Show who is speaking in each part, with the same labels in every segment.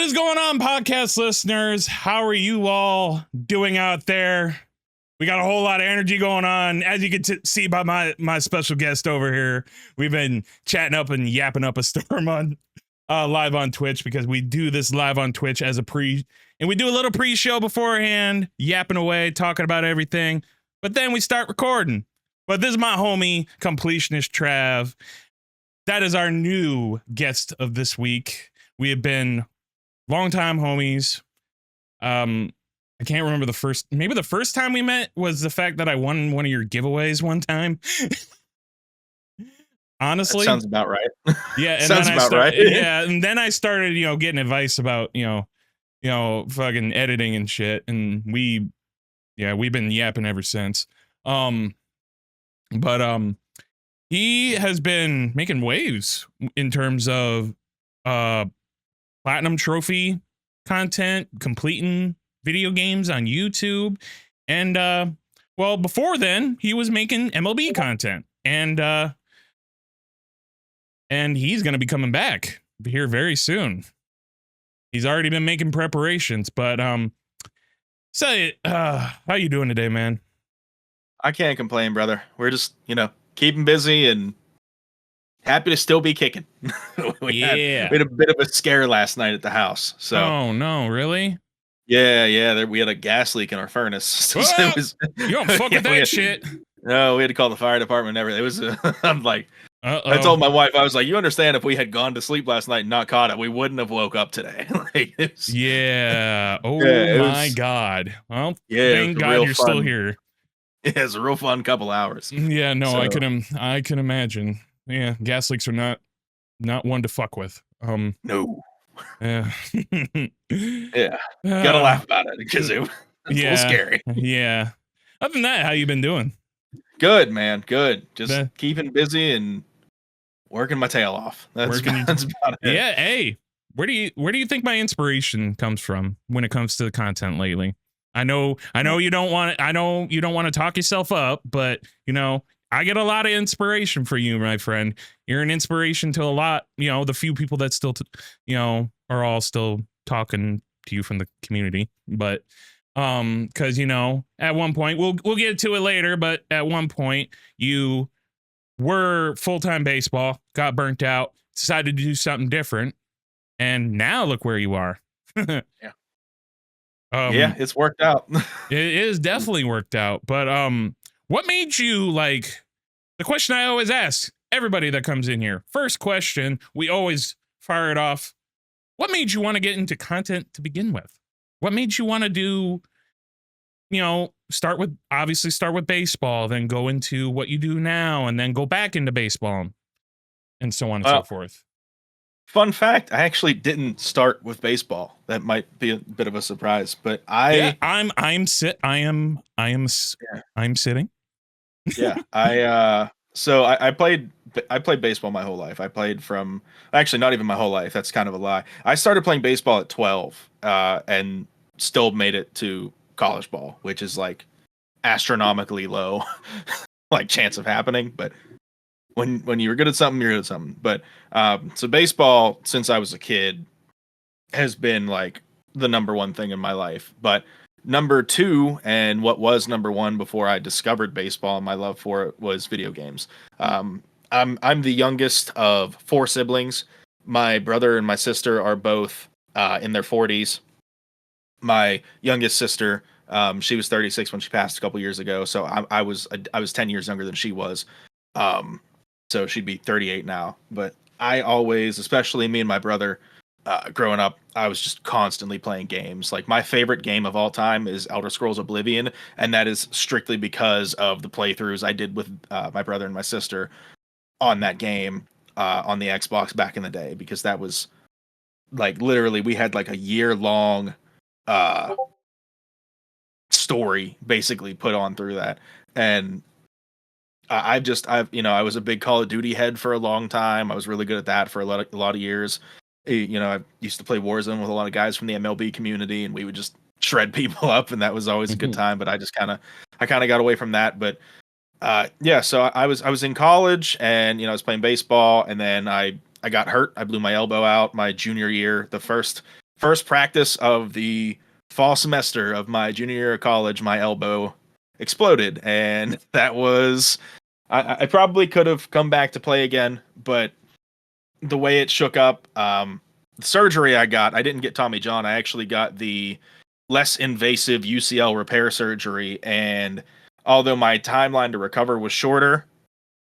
Speaker 1: What is going on, podcast listeners? How are you all doing out there? We got a whole lot of energy going on. As you can see by my special guest over here, we've been chatting up and yapping up a storm on live on Twitch, because we do this live on Twitch as a and we do a little pre-show beforehand, yapping away, talking about everything, but then we start recording. But this is my homie, CompletionistTrav. That is our new guest of this week. We have been longtime homies. I can't remember maybe the first time we met was the fact that I won one of your giveaways one time. Honestly,
Speaker 2: that sounds about right.
Speaker 1: Yeah, and
Speaker 2: sounds
Speaker 1: then
Speaker 2: about right.
Speaker 1: Yeah, and then I started, getting advice about, fucking editing and shit, and we've been yapping ever since. But he has been making waves in terms of platinum trophy content, completing video games on YouTube, and well, before then he was making MLB content, and he's going to be coming back here very soon. He's already been making preparations, but say, how you doing today, man?
Speaker 2: I can't complain, brother. We're just, keeping busy and happy to still be kicking. we had a bit of a scare last night at the house. So.
Speaker 1: Oh no, really?
Speaker 2: Yeah. We had a gas leak in our furnace.
Speaker 1: You don't fuck with that shit.
Speaker 2: No, we had to call the fire department and everything. It was, I'm like,
Speaker 1: uh-oh.
Speaker 2: I told my wife, I was like, you understand if we had gone to sleep last night and not caught it, we wouldn't have woke up today.
Speaker 1: Yeah. Oh my God. Well, thank God you're still here.
Speaker 2: Yeah, it's a real fun couple hours.
Speaker 1: Yeah, no, so. I can imagine. Yeah, gas leaks are not one to fuck with.
Speaker 2: No.
Speaker 1: Yeah.
Speaker 2: Yeah. Gotta laugh about it because it's a little scary.
Speaker 1: Yeah. Other than that, how you been doing?
Speaker 2: Good, man. Good. Just keeping busy and working my tail off. That's about it.
Speaker 1: Yeah. Hey, where do you think my inspiration comes from when it comes to the content lately? I know you don't want to talk yourself up, but I get a lot of inspiration for you, my friend. You're an inspiration to a lot, the few people that still, are all still talking to you from the community. But, cause at one point we'll get to it later, but at one point you were full-time baseball, got burnt out, decided to do something different. And now look where you are.
Speaker 2: Yeah. Yeah, it's worked out.
Speaker 1: It is definitely worked out. But what made you, the question I always ask everybody that comes in here, first question, we always fire it off. What made you want to get into content to begin with? What made you want to do, start with baseball, then go into what you do now, and then go back into baseball, and so on and so forth?
Speaker 2: Fun fact, I actually didn't start with baseball. That might be a bit of a surprise, but
Speaker 1: I'm sitting.
Speaker 2: Yeah. I played baseball my whole life. I played from, actually not even my whole life. That's kind of a lie. I started playing baseball at 12, and still made it to college ball, which is astronomically low, chance of happening. But when you were good at something, you're good at something. But so baseball, since I was a kid, has been the number one thing in my life. But number two, and what was number one before I discovered baseball and my love for it, was video games. I'm the youngest of 4 siblings. My brother and my sister are both in their 40s. My youngest sister, she was 36 when she passed a couple years ago. So I was 10 years younger than she was. So she'd be 38 now. But I always, especially me and my brother, growing up, I was just constantly playing games. My favorite game of all time is Elder Scrolls Oblivion, and that is strictly because of the playthroughs I did with my brother and my sister on that game on the Xbox back in the day, because that was literally we had a year-long story basically put on through that. And I was a big Call of Duty head for a long time. I was really good at that for a lot of years. I used to play Warzone with a lot of guys from the MLB community, and we would just shred people up, and that was always a good time. But I kind of got away from that. But so I was in college, and I was playing baseball, and then I got hurt. I blew my elbow out my junior year. The first first practice of the fall semester of my junior year of college, my elbow exploded, and that was I probably could have come back to play again, but the way it shook up, the surgery I got, I didn't get Tommy John. I actually got the less invasive UCL repair surgery, and although my timeline to recover was shorter,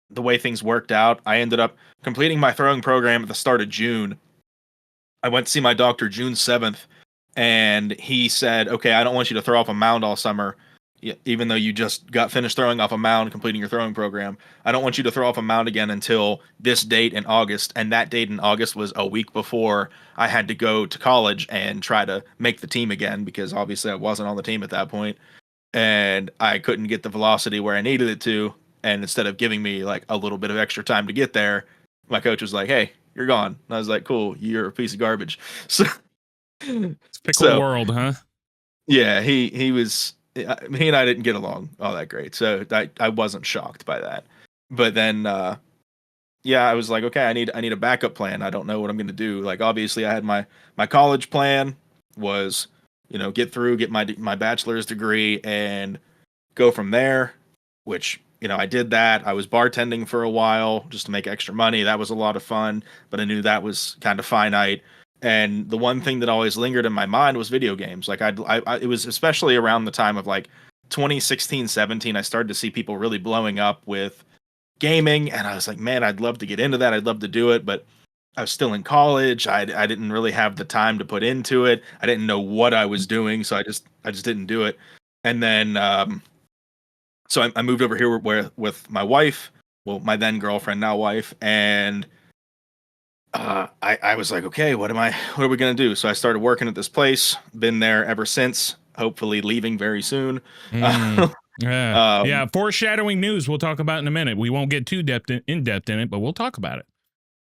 Speaker 2: the way things worked out, I ended up completing my throwing program at the start of June. I went to see my doctor June 7th, and he said, okay, I don't want you to throw off a mound all summer, even though you just got finished throwing off a mound, completing your throwing program. I don't want you to throw off a mound again until this date in August. And that date in August was a week before I had to go to college and try to make the team again, because obviously I wasn't on the team at that point. And I couldn't get the velocity where I needed it to. And instead of giving me like a little bit of extra time to get there, my coach was like, hey, you're gone. And I was like, cool, you're a piece of garbage. So,
Speaker 1: It's fickle world, huh?
Speaker 2: Yeah, he was. He and I didn't get along all that great, so I wasn't shocked by that. But then, yeah, I was like, okay, I need a backup plan. I don't know what I'm gonna do. Like, obviously, I had my college plan was, get my bachelor's degree and go from there. Which I did that. I was bartending for a while just to make extra money. That was a lot of fun, but I knew that was kind of finite. And the one thing that always lingered in my mind was video games. Like it was especially around the time of like 2016, 17, I started to see people really blowing up with gaming. And I was like, man, I'd love to get into that. I'd love to do it. But I was still in college. I didn't really have the time to put into it. I didn't know what I was doing. So I just didn't do it. And then, so I moved over here with my wife, well, my then girlfriend, now wife. And I was like, okay, what are we gonna do? So I started working at this place. Been there ever since. Hopefully, leaving very soon.
Speaker 1: Yeah. Foreshadowing news. We'll talk about in a minute. We won't get too in depth in it, but we'll talk about it.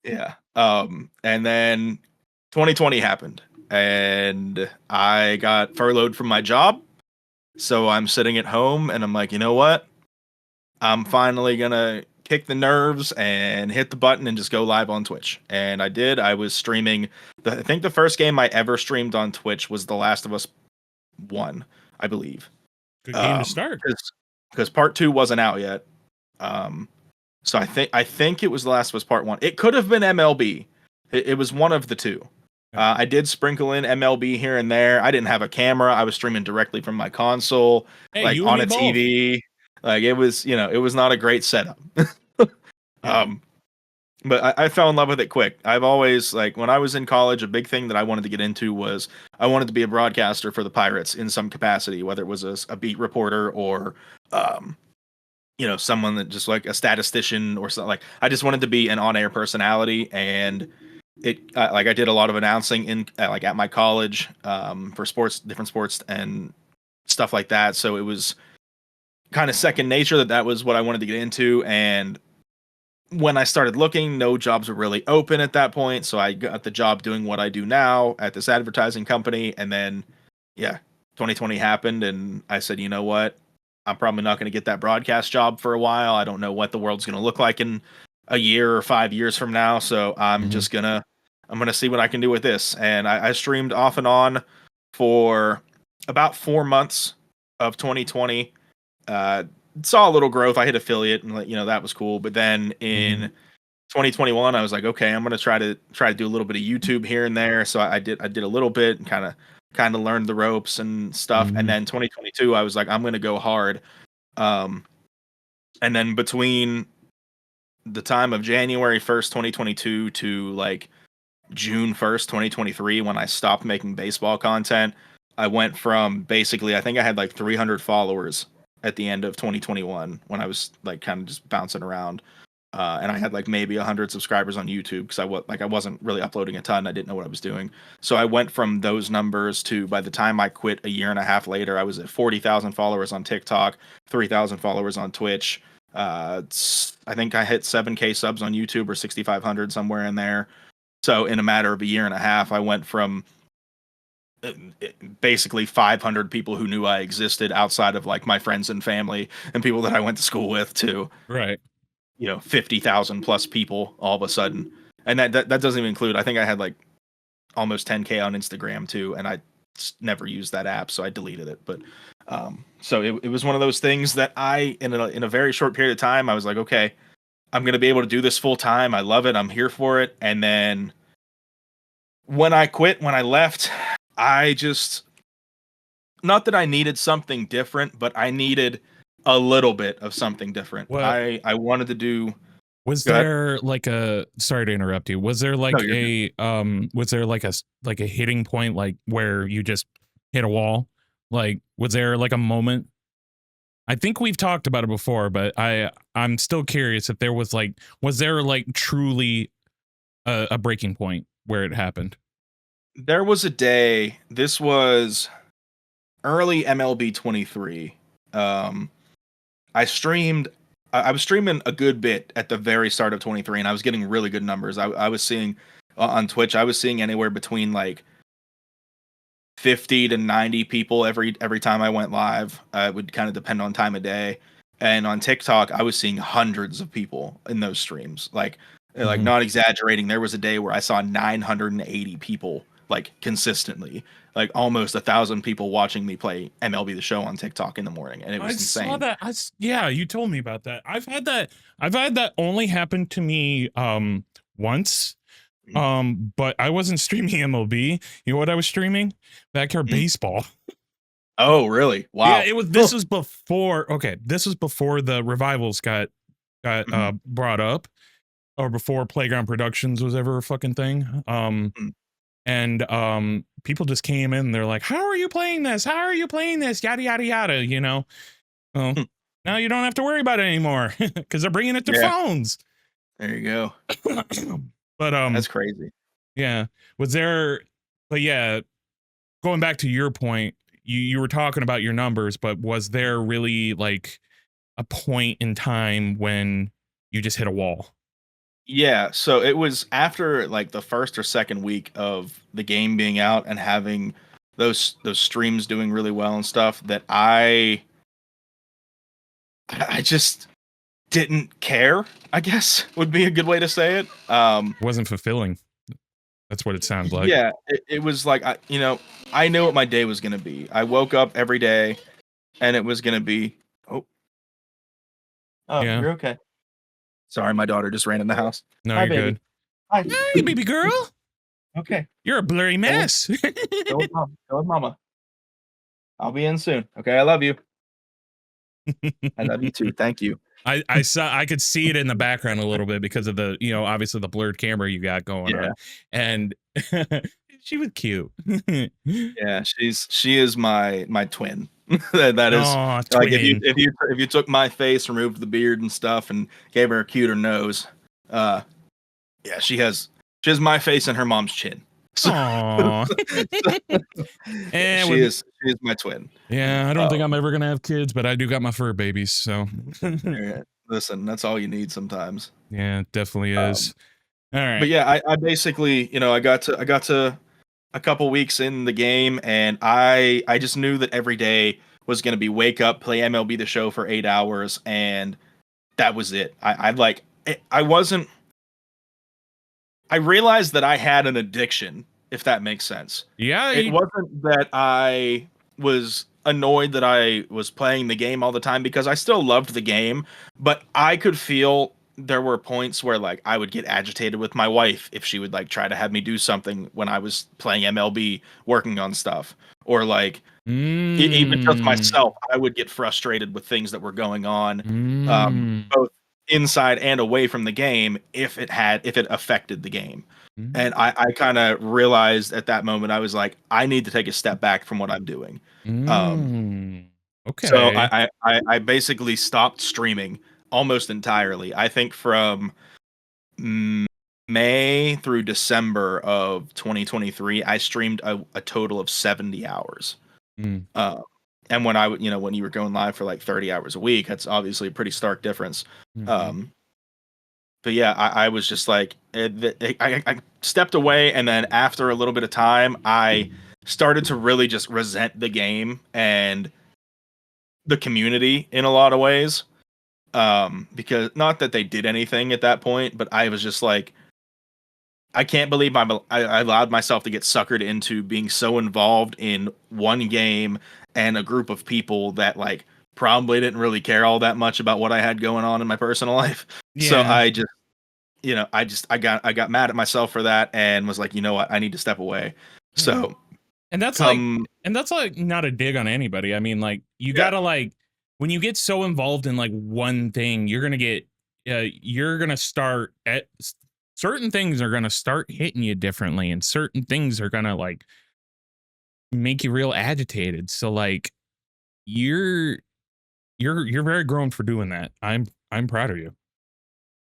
Speaker 2: Yeah. And then 2020 happened, and I got furloughed from my job. So I'm sitting at home, and I'm like, you know what? I'm finally gonna kick the nerves and hit the button and just go live on Twitch. And I did. I was streaming. I think the first game I ever streamed on Twitch was The Last of Us 1, I believe.
Speaker 1: Good game to start.
Speaker 2: Because part 2 wasn't out yet. So I think it was The Last of Us Part 1. It could have been MLB. It was one of the two. I did sprinkle in MLB here and there. I didn't have a camera. I was streaming directly from my console, like on a TV. Like it was not a great setup. But I fell in love with it quick. I've always, like, when I was in college, a big thing that I wanted to get into was I wanted to be a broadcaster for the Pirates in some capacity, whether it was a beat reporter or, someone that just like a statistician or something. Like, I just wanted to be an on-air personality, and I did a lot of announcing in at my college for different sports and stuff like that. So it was kind of second nature that was what I wanted to get into. And when I started looking, no jobs were really open at that point. So I got the job doing what I do now at this advertising company. And then, 2020 happened, and I said, you know what? I'm probably not going to get that broadcast job for a while. I don't know what the world's going to look like in a year or 5 years from now. So I'm just I'm going to see what I can do with this. And I streamed off and on for about 4 months of 2020. Saw a little growth. I hit affiliate, and that was cool. But then in 2021, I was like, okay, I'm gonna try to do a little bit of YouTube here and there. So I did a little bit and kind of learned the ropes and stuff. And then 2022, I was like, I'm gonna go hard. And then between the time of January 1st, 2022 to like June 1st, 2023, when I stopped making baseball content, I went from basically, I think I had like 300 followers at the end of 2021 when I was like kind of just bouncing around. And I had like maybe 100 subscribers on YouTube because I wasn't really uploading a ton. I didn't know what I was doing. So I went from those numbers to, by the time I quit a year and a half later, I was at 40,000 followers on TikTok, 3,000 followers on Twitch. I think I hit 7K subs on YouTube, or 6,500, somewhere in there. So in a matter of a year and a half, I went from basically 500 people who knew I existed outside of like my friends and family and people that I went to school with to 50,000 plus people all of a sudden. And that doesn't even include, I think I had like almost 10K on Instagram too, and I never used that app, so I deleted it. But so it was one of those things that I in a very short period of time I was like, okay, I'm gonna be able to do this full time. I love it. I'm here for it. And then when I quit, when I left, I just not that I needed something different, but I needed a little bit of something different.
Speaker 1: What
Speaker 2: I wanted to do.
Speaker 1: was
Speaker 2: Go ahead.
Speaker 1: there like a sorry to interrupt you. Was there
Speaker 2: No,
Speaker 1: like
Speaker 2: you're good.
Speaker 1: was there like like a hitting point like where you just hit a wall? Like was there like a moment? I think we've talked about it before, but I'm still curious if there was there like truly a breaking point where it happened?
Speaker 2: There was a day. This was early MLB 23. Um, I streamed. I was streaming a good bit at the very start of 23, and I was getting really good numbers. I was seeing on Twitch. I was seeing anywhere between like 50 to 90 people every time I went live. It would kind of depend on time of day. And on TikTok, I was seeing hundreds of people in those streams. Like
Speaker 1: Mhm.
Speaker 2: not exaggerating, there was a day where I saw 980 people like consistently, like almost 1,000 people watching me play MLB The Show on TikTok in the morning, and it
Speaker 1: I
Speaker 2: was
Speaker 1: saw
Speaker 2: insane.
Speaker 1: that. Yeah, you told me about that. I've had that only happen to me once. But I wasn't streaming MLB. You know what I was streaming? Backyard
Speaker 2: Mhm.
Speaker 1: baseball.
Speaker 2: Oh, really?
Speaker 1: Yeah,
Speaker 2: Wow.
Speaker 1: it was
Speaker 2: Huh.
Speaker 1: this was before okay, this was before the revivals got
Speaker 2: Mhm.
Speaker 1: brought up or before Playground Productions was ever a fucking thing.
Speaker 2: Mhm.
Speaker 1: And people just came in, they're like, "How are you playing this? How are you playing this?" Yada yada yada, you know. Well, now you don't have to worry about it anymore because they're bringing it to
Speaker 2: Yeah,
Speaker 1: phones.
Speaker 2: there you go.
Speaker 1: But
Speaker 2: That's crazy.
Speaker 1: yeah, was there? But yeah, going back to your point, you were talking about your numbers, but was there really like a point in time when you just hit a wall?
Speaker 2: Yeah, so it was after like the first or second week of the game being out and having those streams doing really well and stuff that I just didn't care, I guess would be a good way to say it.
Speaker 1: Wasn't fulfilling. That's what it sounds like.
Speaker 2: Yeah, it was like I knew what my day was gonna be. I woke up every day and it was gonna be oh
Speaker 1: Yeah.
Speaker 2: you're okay. Sorry, my daughter just ran in the house.
Speaker 1: No,
Speaker 2: Hi
Speaker 1: you're
Speaker 2: baby.
Speaker 1: good.
Speaker 2: Hi.
Speaker 1: Hey, baby girl,
Speaker 2: Okay.
Speaker 1: you're a blurry
Speaker 2: Go with,
Speaker 1: mess.
Speaker 2: go with mom. Go with mama. I'll be in soon. Okay, I love you. I love you too. Thank you.
Speaker 1: I could see it in the background a little bit because of the obviously the blurred camera you got going
Speaker 2: Yeah.
Speaker 1: on, and she was cute.
Speaker 2: Yeah, she is my twin. That is
Speaker 1: Oh,
Speaker 2: like
Speaker 1: twin.
Speaker 2: if you took my face, removed the beard and stuff, and gave her a cuter nose, uh, yeah, she has my face and her mom's chin. So,
Speaker 1: Aw.
Speaker 2: yeah,
Speaker 1: And with
Speaker 2: she is my twin.
Speaker 1: yeah, I don't think I'm
Speaker 2: Um,
Speaker 1: ever gonna have kids, but I do got my fur babies, so
Speaker 2: yeah, listen, that's all you need sometimes.
Speaker 1: yeah, it definitely
Speaker 2: Um,
Speaker 1: is. All
Speaker 2: but
Speaker 1: right.
Speaker 2: yeah, I basically I got to a couple weeks in the game, and I just knew that every day was going to be wake up, play MLB The Show for 8 hours, and that was it. I like I wasn't. I realized that I had an addiction, if that makes sense.
Speaker 1: Yeah,
Speaker 2: It wasn't that I was annoyed that I was playing the game all the time because I still loved the game, but I could feel there were points where like I would get agitated with my wife if she would like try to have me do something when I was playing MLB working on stuff, or like even just
Speaker 1: mm,
Speaker 2: myself, I would get frustrated with things that were going on,
Speaker 1: mm,
Speaker 2: both inside and away from the game if it affected the game.
Speaker 1: mm,
Speaker 2: And I kind of realized at that moment I was like, I need to take a step back from what I'm doing. Um,
Speaker 1: mm.
Speaker 2: so
Speaker 1: Okay.
Speaker 2: I basically stopped streaming almost entirely. I think from mm, May through December of 2023, I streamed a total of 70 hours.
Speaker 1: Mm,
Speaker 2: Uh, and when when you were going live for like 30 hours a week, that's obviously a pretty stark difference.
Speaker 1: mhm,
Speaker 2: Um, but yeah, I was just like, I stepped away, and then after a little bit of time, I started to really just resent the game and the community in a lot of ways. Because not that they did anything at that point, but I was just like, I can't believe I allowed myself to get suckered into being so involved in one game and a group of people that like probably didn't really care all that much about what I had going on in my personal life. So
Speaker 1: Yeah.
Speaker 2: I just, I got mad at myself for that and was like, you know what, I need to step away.
Speaker 1: Yeah.
Speaker 2: So
Speaker 1: And that's
Speaker 2: come,
Speaker 1: like not a dig on anybody. I mean, like you
Speaker 2: yeah,
Speaker 1: gotta like when you get so involved in like one thing, you're gonna start at certain things are gonna start hitting you differently, and certain things are gonna like make you real agitated. So like you're you're very grown for doing that. I'm proud of you.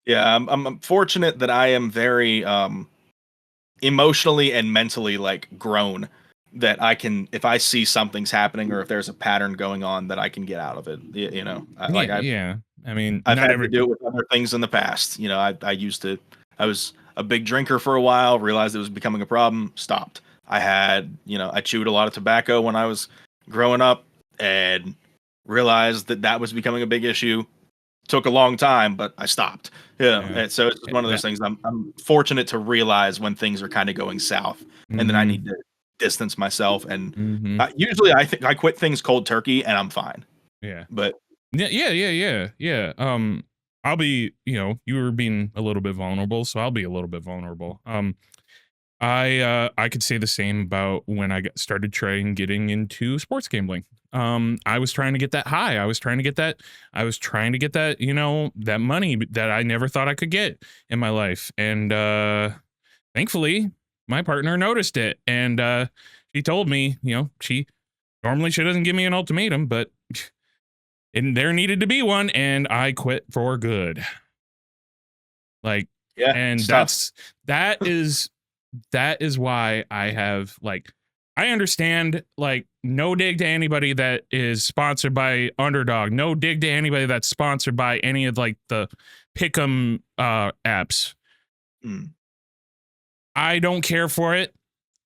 Speaker 2: yeah, I'm fortunate that I am very emotionally and mentally like grown, that I can, if I see something's happening or if there's a pattern going on, that I can get out of it.
Speaker 1: Yeah, yeah. I mean,
Speaker 2: I've
Speaker 1: not
Speaker 2: had to
Speaker 1: every
Speaker 2: do it with other things in the past. I was a big drinker for a while, realized it was becoming a problem, stopped. I chewed a lot of tobacco when I was growing up and realized that that was becoming a big issue. Took a long time, but I stopped. Yeah.
Speaker 1: yeah.
Speaker 2: And so it's just one of those
Speaker 1: That
Speaker 2: things. I'm fortunate to realize when things are kind of going south, and then I
Speaker 1: mm-hmm.
Speaker 2: need to distance myself. And
Speaker 1: Mm-hmm.
Speaker 2: usually I think I quit things cold turkey and I'm fine.
Speaker 1: Yeah.
Speaker 2: But
Speaker 1: Yeah, yeah, yeah, yeah, yeah. I'll be, you were being a little bit vulnerable, so I'll be a little bit vulnerable. I could say the same about when started trying getting into sports gambling. I was trying to get that high. I was trying to get that, that money that I never thought I could get in my life. And thankfully, my partner noticed it, and she told me, she doesn't give me an ultimatum, but and there needed to be one, and I quit for good. Like,
Speaker 2: yeah,
Speaker 1: and
Speaker 2: it's tough.
Speaker 1: that is why I have like, I understand, like, no dig to anybody that is sponsored by Underdog, no dig to anybody that's sponsored by any of like the pick'em apps.
Speaker 2: Mm.
Speaker 1: I don't care for it,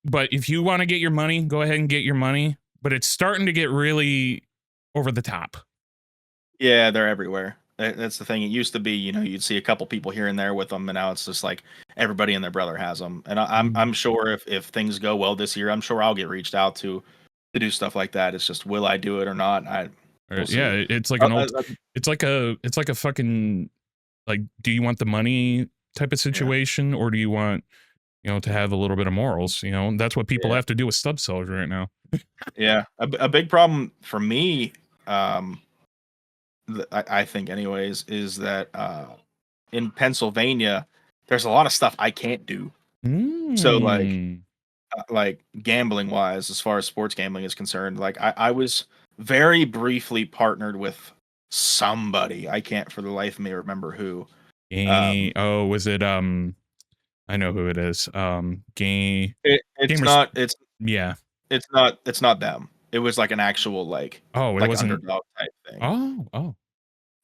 Speaker 1: but if you want to get your money, go ahead and get your money. But it's starting to get really over the top.
Speaker 2: Yeah, they're everywhere. That's the thing. It used to be, you'd see a couple people here and there with them, and now it's just like everybody and their brother has them. And I'm sure if things go well this year, I'm sure I'll get reached out to do stuff like that. It's just, will I do it or not? We'll
Speaker 1: Yeah,
Speaker 2: see.
Speaker 1: it's like
Speaker 2: Uh, uh,
Speaker 1: it's like a fucking, like, do you want the money type of
Speaker 2: yeah,
Speaker 1: situation, or do you want, to have a little bit of morals? That's what people
Speaker 2: yeah,
Speaker 1: have to do with stub sellers right now.
Speaker 2: yeah. A big problem for me, um, I think, anyways, is that in Pennsylvania, there's a lot of stuff I can't do. So
Speaker 1: Mm.
Speaker 2: like gambling wise, as far as sports gambling is concerned, like I was very briefly partnered with somebody. I can't for the life of me remember who. Um,
Speaker 1: Oh, was it I know who it is.
Speaker 2: it's
Speaker 1: Gamers.
Speaker 2: not it's
Speaker 1: Yeah.
Speaker 2: it's not them. It was like an actual
Speaker 1: Oh, it
Speaker 2: like
Speaker 1: wasn't.
Speaker 2: underdog type thing.
Speaker 1: Oh.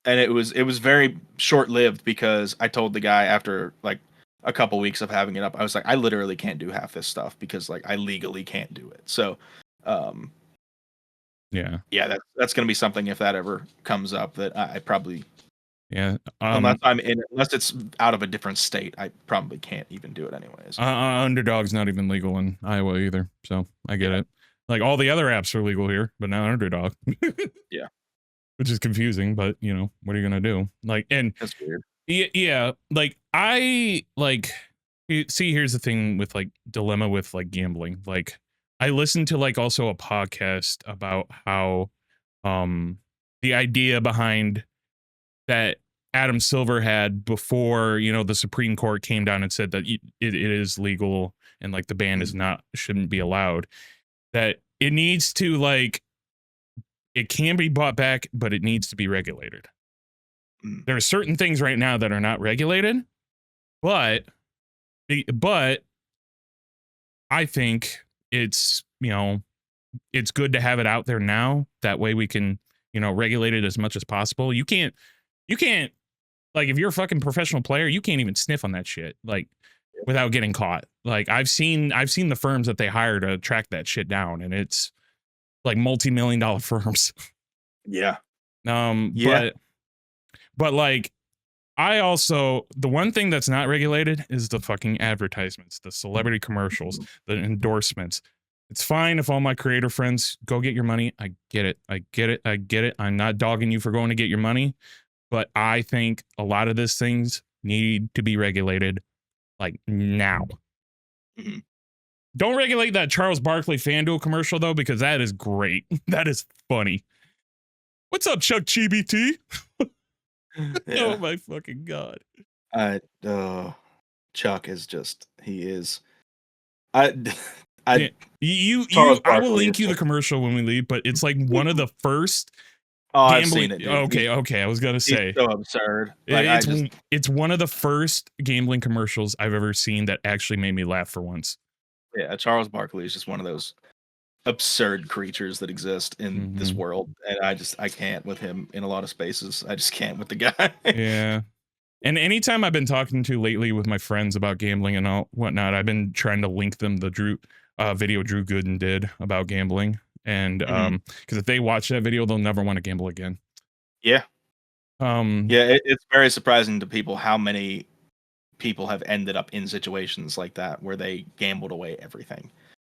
Speaker 2: And it was very short lived because I told the guy after like a couple weeks of having it up, I was like, I literally can't do half this stuff because like I legally can't do it. So um
Speaker 1: Yeah.
Speaker 2: yeah, that's gonna be something if that ever comes up that I probably,
Speaker 1: Yeah.
Speaker 2: unless it's out of a different state, I probably can't even do it anyways.
Speaker 1: Underdog's not even legal in Iowa either, so I get
Speaker 2: Yeah,
Speaker 1: it. Like, all the other apps are legal here, but not Underdog.
Speaker 2: yeah,
Speaker 1: Which is confusing, but what are you gonna do? Like, and
Speaker 2: that's weird.
Speaker 1: yeah, like see, here's the thing with like dilemma with like gambling. Like, I listened to like also a podcast about how the idea behind that Adam Silver had before, the Supreme Court came down and said that it is legal, and like the ban
Speaker 2: Mm,
Speaker 1: shouldn't be allowed. That it needs to, like, it can be bought back, but it needs to be regulated.
Speaker 2: mm.
Speaker 1: There are certain things right now that are not regulated, but but I think it's good to have it out there now. That way we can, regulate it as much as possible. You can't, like, if you're a fucking professional player, you can't even sniff on that shit, like, without getting caught. Like, I've seen the firms that they hire to track that shit down, and it's like multi-million-dollar firms.
Speaker 2: Yeah,
Speaker 1: Um,
Speaker 2: yeah,
Speaker 1: but but like I also, the one thing that's not regulated is the fucking advertisements, the celebrity commercials, the endorsements. It's fine if all my creator friends go get your money. I get it. I get it. I get it. I'm not dogging you for going to get your money, but I think a lot of these things need to be regulated like now.
Speaker 2: Mhm.
Speaker 1: Don't regulate that Charles Barkley FanDuel commercial though, because that is great. That is funny. What's up, Chuck GBT? Oh
Speaker 2: Yeah.
Speaker 1: my fucking god.
Speaker 2: Chuck is just he is. I
Speaker 1: Yeah.
Speaker 2: I
Speaker 1: You
Speaker 2: Charles
Speaker 1: I will
Speaker 2: Barkley
Speaker 1: link
Speaker 2: is
Speaker 1: you the
Speaker 2: just.
Speaker 1: commercial when we leave, but it's like one of the first
Speaker 2: Oh, I've
Speaker 1: gambling.
Speaker 2: seen it, dude.
Speaker 1: Okay, I was gonna
Speaker 2: He's
Speaker 1: say
Speaker 2: so absurd. Like I
Speaker 1: it's
Speaker 2: just
Speaker 1: it's one of the first gambling commercials I've ever seen that actually made me laugh for once.
Speaker 2: yeah, Charles Barkley is just one of those absurd creatures that exist in this
Speaker 1: Mhm.
Speaker 2: world, and I can't with him in a lot of spaces. I just can't with the guy.
Speaker 1: Yeah. And anytime I've been talking to lately with my friends about gambling and all whatnot, I've been trying to link them the video Drew Gooden did about gambling. And
Speaker 2: Mhm.
Speaker 1: because if they watch that video, they'll never want to gamble again.
Speaker 2: Yeah,
Speaker 1: Um,
Speaker 2: yeah. It's very surprising to people how many people have ended up in situations like that where they gambled away everything.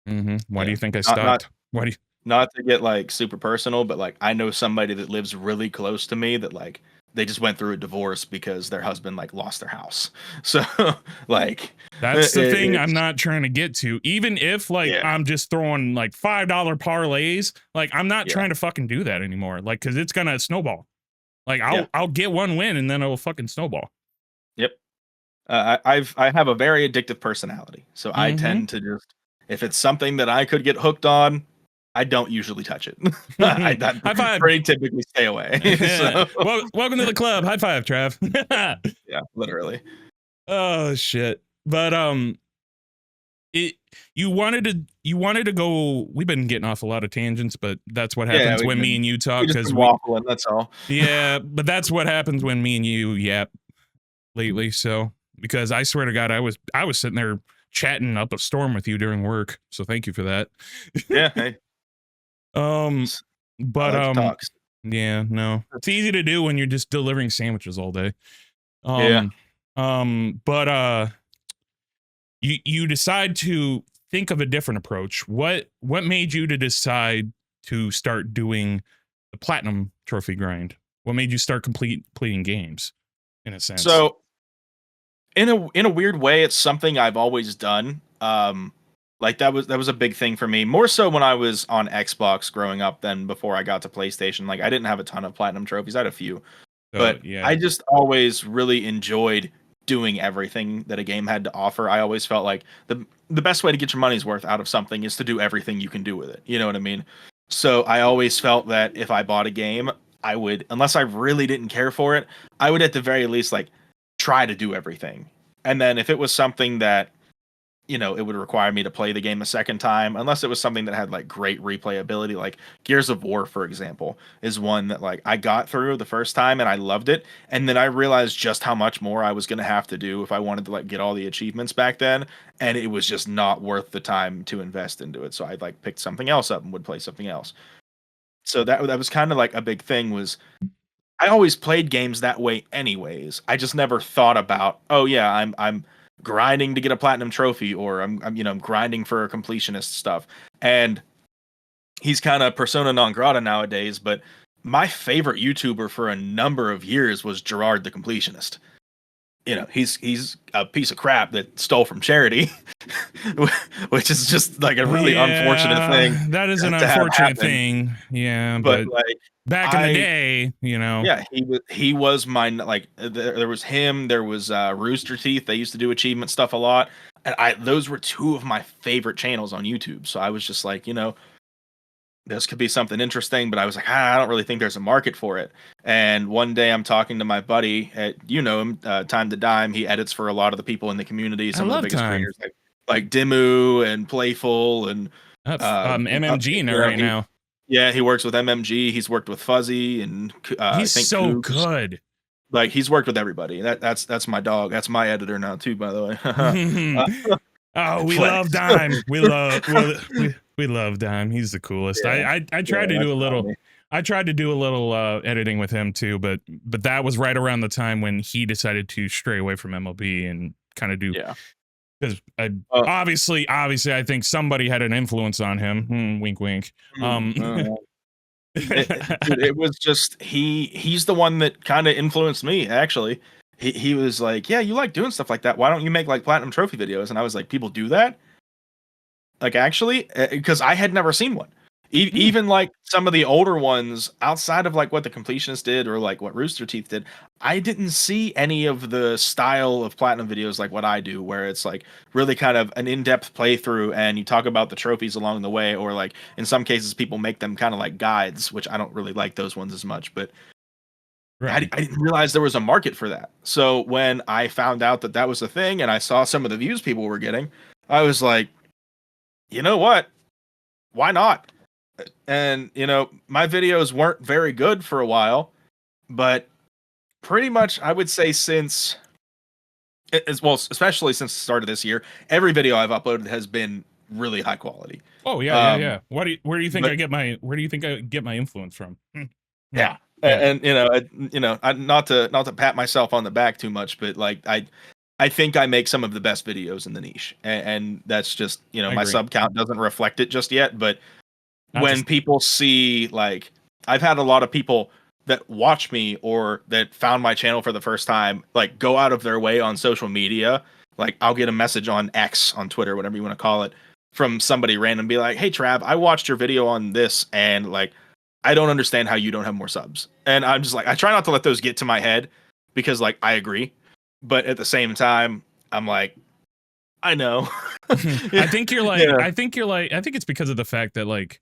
Speaker 1: Why
Speaker 2: You
Speaker 1: do
Speaker 2: know,
Speaker 1: you think I
Speaker 2: not
Speaker 1: stopped? Why do you
Speaker 2: not to get like super personal, but like I know somebody that lives really close to me that like they just went through a divorce because their husband like lost their house. So like
Speaker 1: That's the thing I'm
Speaker 2: it's
Speaker 1: not trying to get to. Even if like
Speaker 2: yeah,
Speaker 1: I'm just throwing like $5 parlays, like I'm not
Speaker 2: yeah,
Speaker 1: trying to fucking do that anymore. Like, cause it's gonna snowball. Like
Speaker 2: yeah,
Speaker 1: I'll get one win and then it'll fucking snowball.
Speaker 2: yep. I have a very addictive personality, so I
Speaker 1: Mm-hmm.
Speaker 2: tend to just if it's something that I could get hooked on, I don't usually touch it. I
Speaker 1: High five.
Speaker 2: pretty typically stay away. So
Speaker 1: Well, welcome to the club. High five, Trav.
Speaker 2: yeah, literally.
Speaker 1: Oh shit. But it you wanted to go. We've been getting off a lot of tangents, but that's what
Speaker 2: Yeah,
Speaker 1: happens when me and you
Speaker 2: we
Speaker 1: talk
Speaker 2: just
Speaker 1: because
Speaker 2: been
Speaker 1: we
Speaker 2: waffling. That's all.
Speaker 1: yeah, but that's what happens when me and you yap lately. So because I swear to God, I was sitting there chatting up a storm with you during work. So thank you for that.
Speaker 2: Yeah, hey,
Speaker 1: um,
Speaker 2: I
Speaker 1: but
Speaker 2: like to talk.
Speaker 1: yeah, no, it's easy to do when you're just delivering sandwiches all day.
Speaker 2: Yeah.
Speaker 1: Um, but you decide to think of a different approach. What made you to decide to start doing the platinum trophy grind? What made you start completing games in a sense?
Speaker 2: So in a weird way, it's something I've always done. Like that was a big thing for me. More so when I was on Xbox growing up than before I got to PlayStation. Like I didn't have a ton of platinum trophies. I had a few,
Speaker 1: So
Speaker 2: but
Speaker 1: yeah.
Speaker 2: I just always really enjoyed doing everything that a game had to offer. I always felt like the best way to get your money's worth out of something is to do everything you can do with it. You know what I mean? So I always felt that if I bought a game, I would, unless I really didn't care for it, I would at the very least like try to do everything. And then if it was something that, it would require me to play the game a second time, unless it was something that had like great replayability, like Gears of War, for example, is one that like I got through the first time and I loved it. And then I realized just how much more I was going to have to do if I wanted to like get all the achievements back then. And it was just not worth the time to invest into it. So I like picked something else up and would play something else. So that was kind of like a big thing was I always played games that way anyways. I just never thought about, oh yeah, I'm grinding to get a platinum trophy or I'm grinding for completionist stuff. And he's kind of persona non grata nowadays, but my favorite YouTuber for a number of years was Gerard the Completionist. He's a piece of crap that stole from charity, which is just like a really unfortunate thing
Speaker 1: Yeah, that is an
Speaker 2: to have
Speaker 1: unfortunate
Speaker 2: happen.
Speaker 1: thing. Yeah,
Speaker 2: But
Speaker 1: but
Speaker 2: like
Speaker 1: back in the
Speaker 2: I
Speaker 1: day, you know.
Speaker 2: Yeah, he was my like there was him, there was Rooster Teeth. They used to do achievement stuff a lot. And those were two of my favorite channels on YouTube. So I was just like, this could be something interesting, but I was like, I don't really think there's a market for it. And one day I'm talking to my buddy at him, Time to Dime. He edits for a lot of the people in the community,
Speaker 1: I
Speaker 2: some of the
Speaker 1: love
Speaker 2: biggest
Speaker 1: time.
Speaker 2: creators like Dimmu and Playful and
Speaker 1: MMG in there right now.
Speaker 2: yeah, he works with MMG. He's worked with Fuzzy and I
Speaker 1: He's
Speaker 2: think
Speaker 1: so
Speaker 2: Kooks.
Speaker 1: good.
Speaker 2: Like he's worked with everybody. That's my dog. That's my editor now too, by the way.
Speaker 1: Oh, we love
Speaker 2: Flex.
Speaker 1: Dime. We love Dime. He's the coolest.
Speaker 2: Yeah,
Speaker 1: I
Speaker 2: yeah,
Speaker 1: tried to do
Speaker 2: that's
Speaker 1: a little.
Speaker 2: funny.
Speaker 1: I tried to do a little editing with him too, but that was right around the time when he decided to stray away from MLB and kind of do,
Speaker 2: Yeah.
Speaker 1: because
Speaker 2: Uh,
Speaker 1: obviously I think somebody had an influence on him. Wink, wink.
Speaker 2: Dude, it was just he's the one that kind of influenced me actually. He was like, yeah, you like doing stuff like that, why don't you make like platinum trophy videos? And I was like, people do that, like, actually, because I had never seen one. Even like some of the older ones outside of like what the completionist did or like what Rooster Teeth did, I didn't see any of the style of platinum videos like what I do, where it's like really kind of an in-depth playthrough and you talk about the trophies along the way, or like in some cases people make them kind of like guides, which I don't really like those ones as much. But
Speaker 1: Right.
Speaker 2: I didn't realize there was a market for that. So when I found out that that was a thing and I saw some of the views people were getting, I was like, you know what? Why not? And my videos weren't very good for a while, but pretty much I would say since, as well, especially since the start of this year, every video I've uploaded has been really high quality.
Speaker 1: Oh yeah. Where do you think
Speaker 2: But
Speaker 1: where do you think I get my influence from?
Speaker 2: yeah,
Speaker 1: Yeah.
Speaker 2: and not to pat myself on the back too much, but like I think I make some of the best videos in the niche, and that's just
Speaker 1: I
Speaker 2: my
Speaker 1: agree.
Speaker 2: sub count doesn't reflect it just yet, but
Speaker 1: Not
Speaker 2: when
Speaker 1: just-
Speaker 2: people see, like, I've had a lot of people that watch me or that found my channel for the first time, like, go out of their way on social media. Like, I'll get a message on X, on Twitter, whatever you want to call it, from somebody random, be like, hey Trav, I watched your video on this, and like, I don't understand how you don't have more subs. And I'm just like, I try not to let those get to my head, because like I agree, but at the same time I'm like, I know.
Speaker 1: I think you're like,
Speaker 2: Yeah.
Speaker 1: I think it's because of the fact that like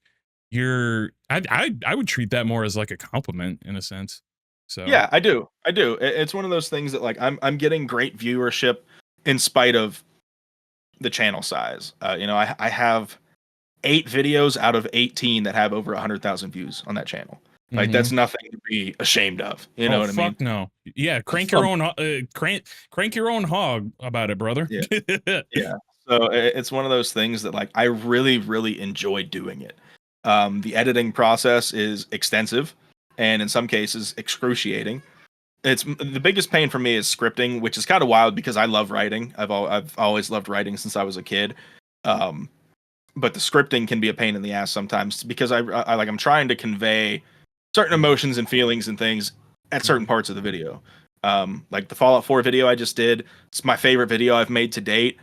Speaker 1: I would treat that more as like a compliment in a sense. So
Speaker 2: Yeah, I do. I do. It's one of those things that like I'm getting great viewership in spite of the channel size. I have 8 videos out of 18 that have over 100,000 views on that channel. Like, that's nothing to be ashamed of. You know what I mean?
Speaker 1: fuck no. Yeah, crank your own crank your own hog about it, brother.
Speaker 2: Yeah. Yeah. So it's one of those things that like I really, really enjoy doing it. The editing process is extensive and in some cases excruciating. The biggest pain for me is scripting, which is kind of wild because I love writing. I've always loved writing since I was a kid. But the scripting can be a pain in the ass sometimes because I'm trying to convey certain emotions and feelings and things at certain parts of the video. Like the Fallout 4 video I just did, it's my favorite video I've made to date.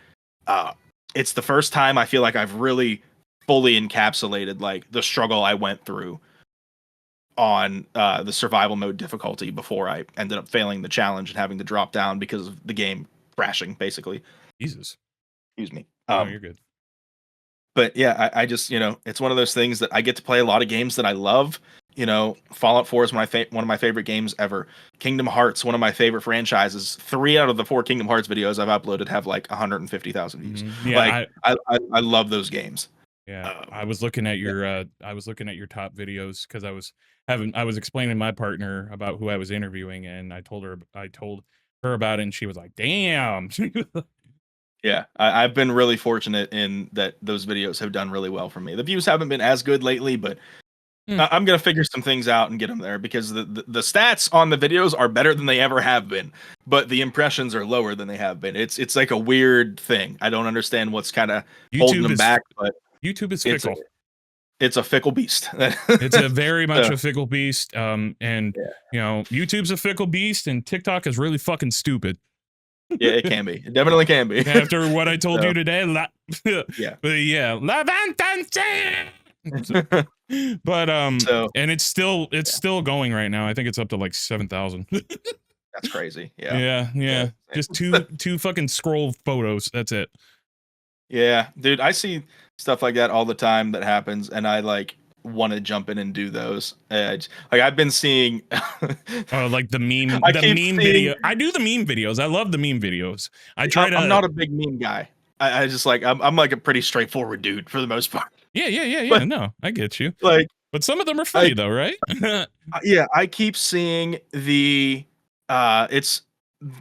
Speaker 2: It's the first time I feel like I've really fully encapsulated like the struggle I went through on the survival mode difficulty before I ended up failing the challenge and having to drop down because of the game crashing, basically.
Speaker 1: Jesus.
Speaker 2: Excuse me.
Speaker 1: No, you're good.
Speaker 2: But yeah, I just, it's one of those things that I get to play a lot of games that I love. Fallout 4 is one of my favorite games ever. Kingdom Hearts, one of my favorite franchises. 3 out of the 4 Kingdom Hearts videos I've uploaded have like 150,000 views.
Speaker 1: Yeah,
Speaker 2: like I love those games.
Speaker 1: Yeah, I was looking at your top videos because I was explaining my partner about who I was interviewing, and I told her about it, and she was like, "Damn."
Speaker 2: Yeah, I've been really fortunate in that those videos have done really well for me. The views haven't been as good lately, but I'm gonna figure some things out and get them there because the stats on the videos are better than they ever have been, but the impressions are lower than they have been. It's like a weird thing. I don't understand what's kind of holding them back, but
Speaker 1: YouTube is fickle.
Speaker 2: It's a fickle beast.
Speaker 1: It's a very much a fickle beast. And YouTube's a fickle beast, and TikTok is really fucking stupid.
Speaker 2: Yeah, it can be. It definitely can be.
Speaker 1: After what I told you today,
Speaker 2: yeah.
Speaker 1: But yeah, but and it's still going right now. I think it's up to like 7,000.
Speaker 2: That's crazy. Yeah.
Speaker 1: Yeah. Just two fucking scroll photos. That's it.
Speaker 2: Yeah, dude, I see stuff like that all the time that happens, and I like want to jump in and do those. Like I've been seeing,
Speaker 1: like the meme video. I do the meme videos. I love the meme videos. I'm
Speaker 2: not a big meme guy. I just like I'm like a pretty straightforward dude for the most part.
Speaker 1: Yeah.
Speaker 2: But,
Speaker 1: no, I get you.
Speaker 2: Like,
Speaker 1: but some of them are funny though, right?
Speaker 2: Yeah, I keep seeing the. It's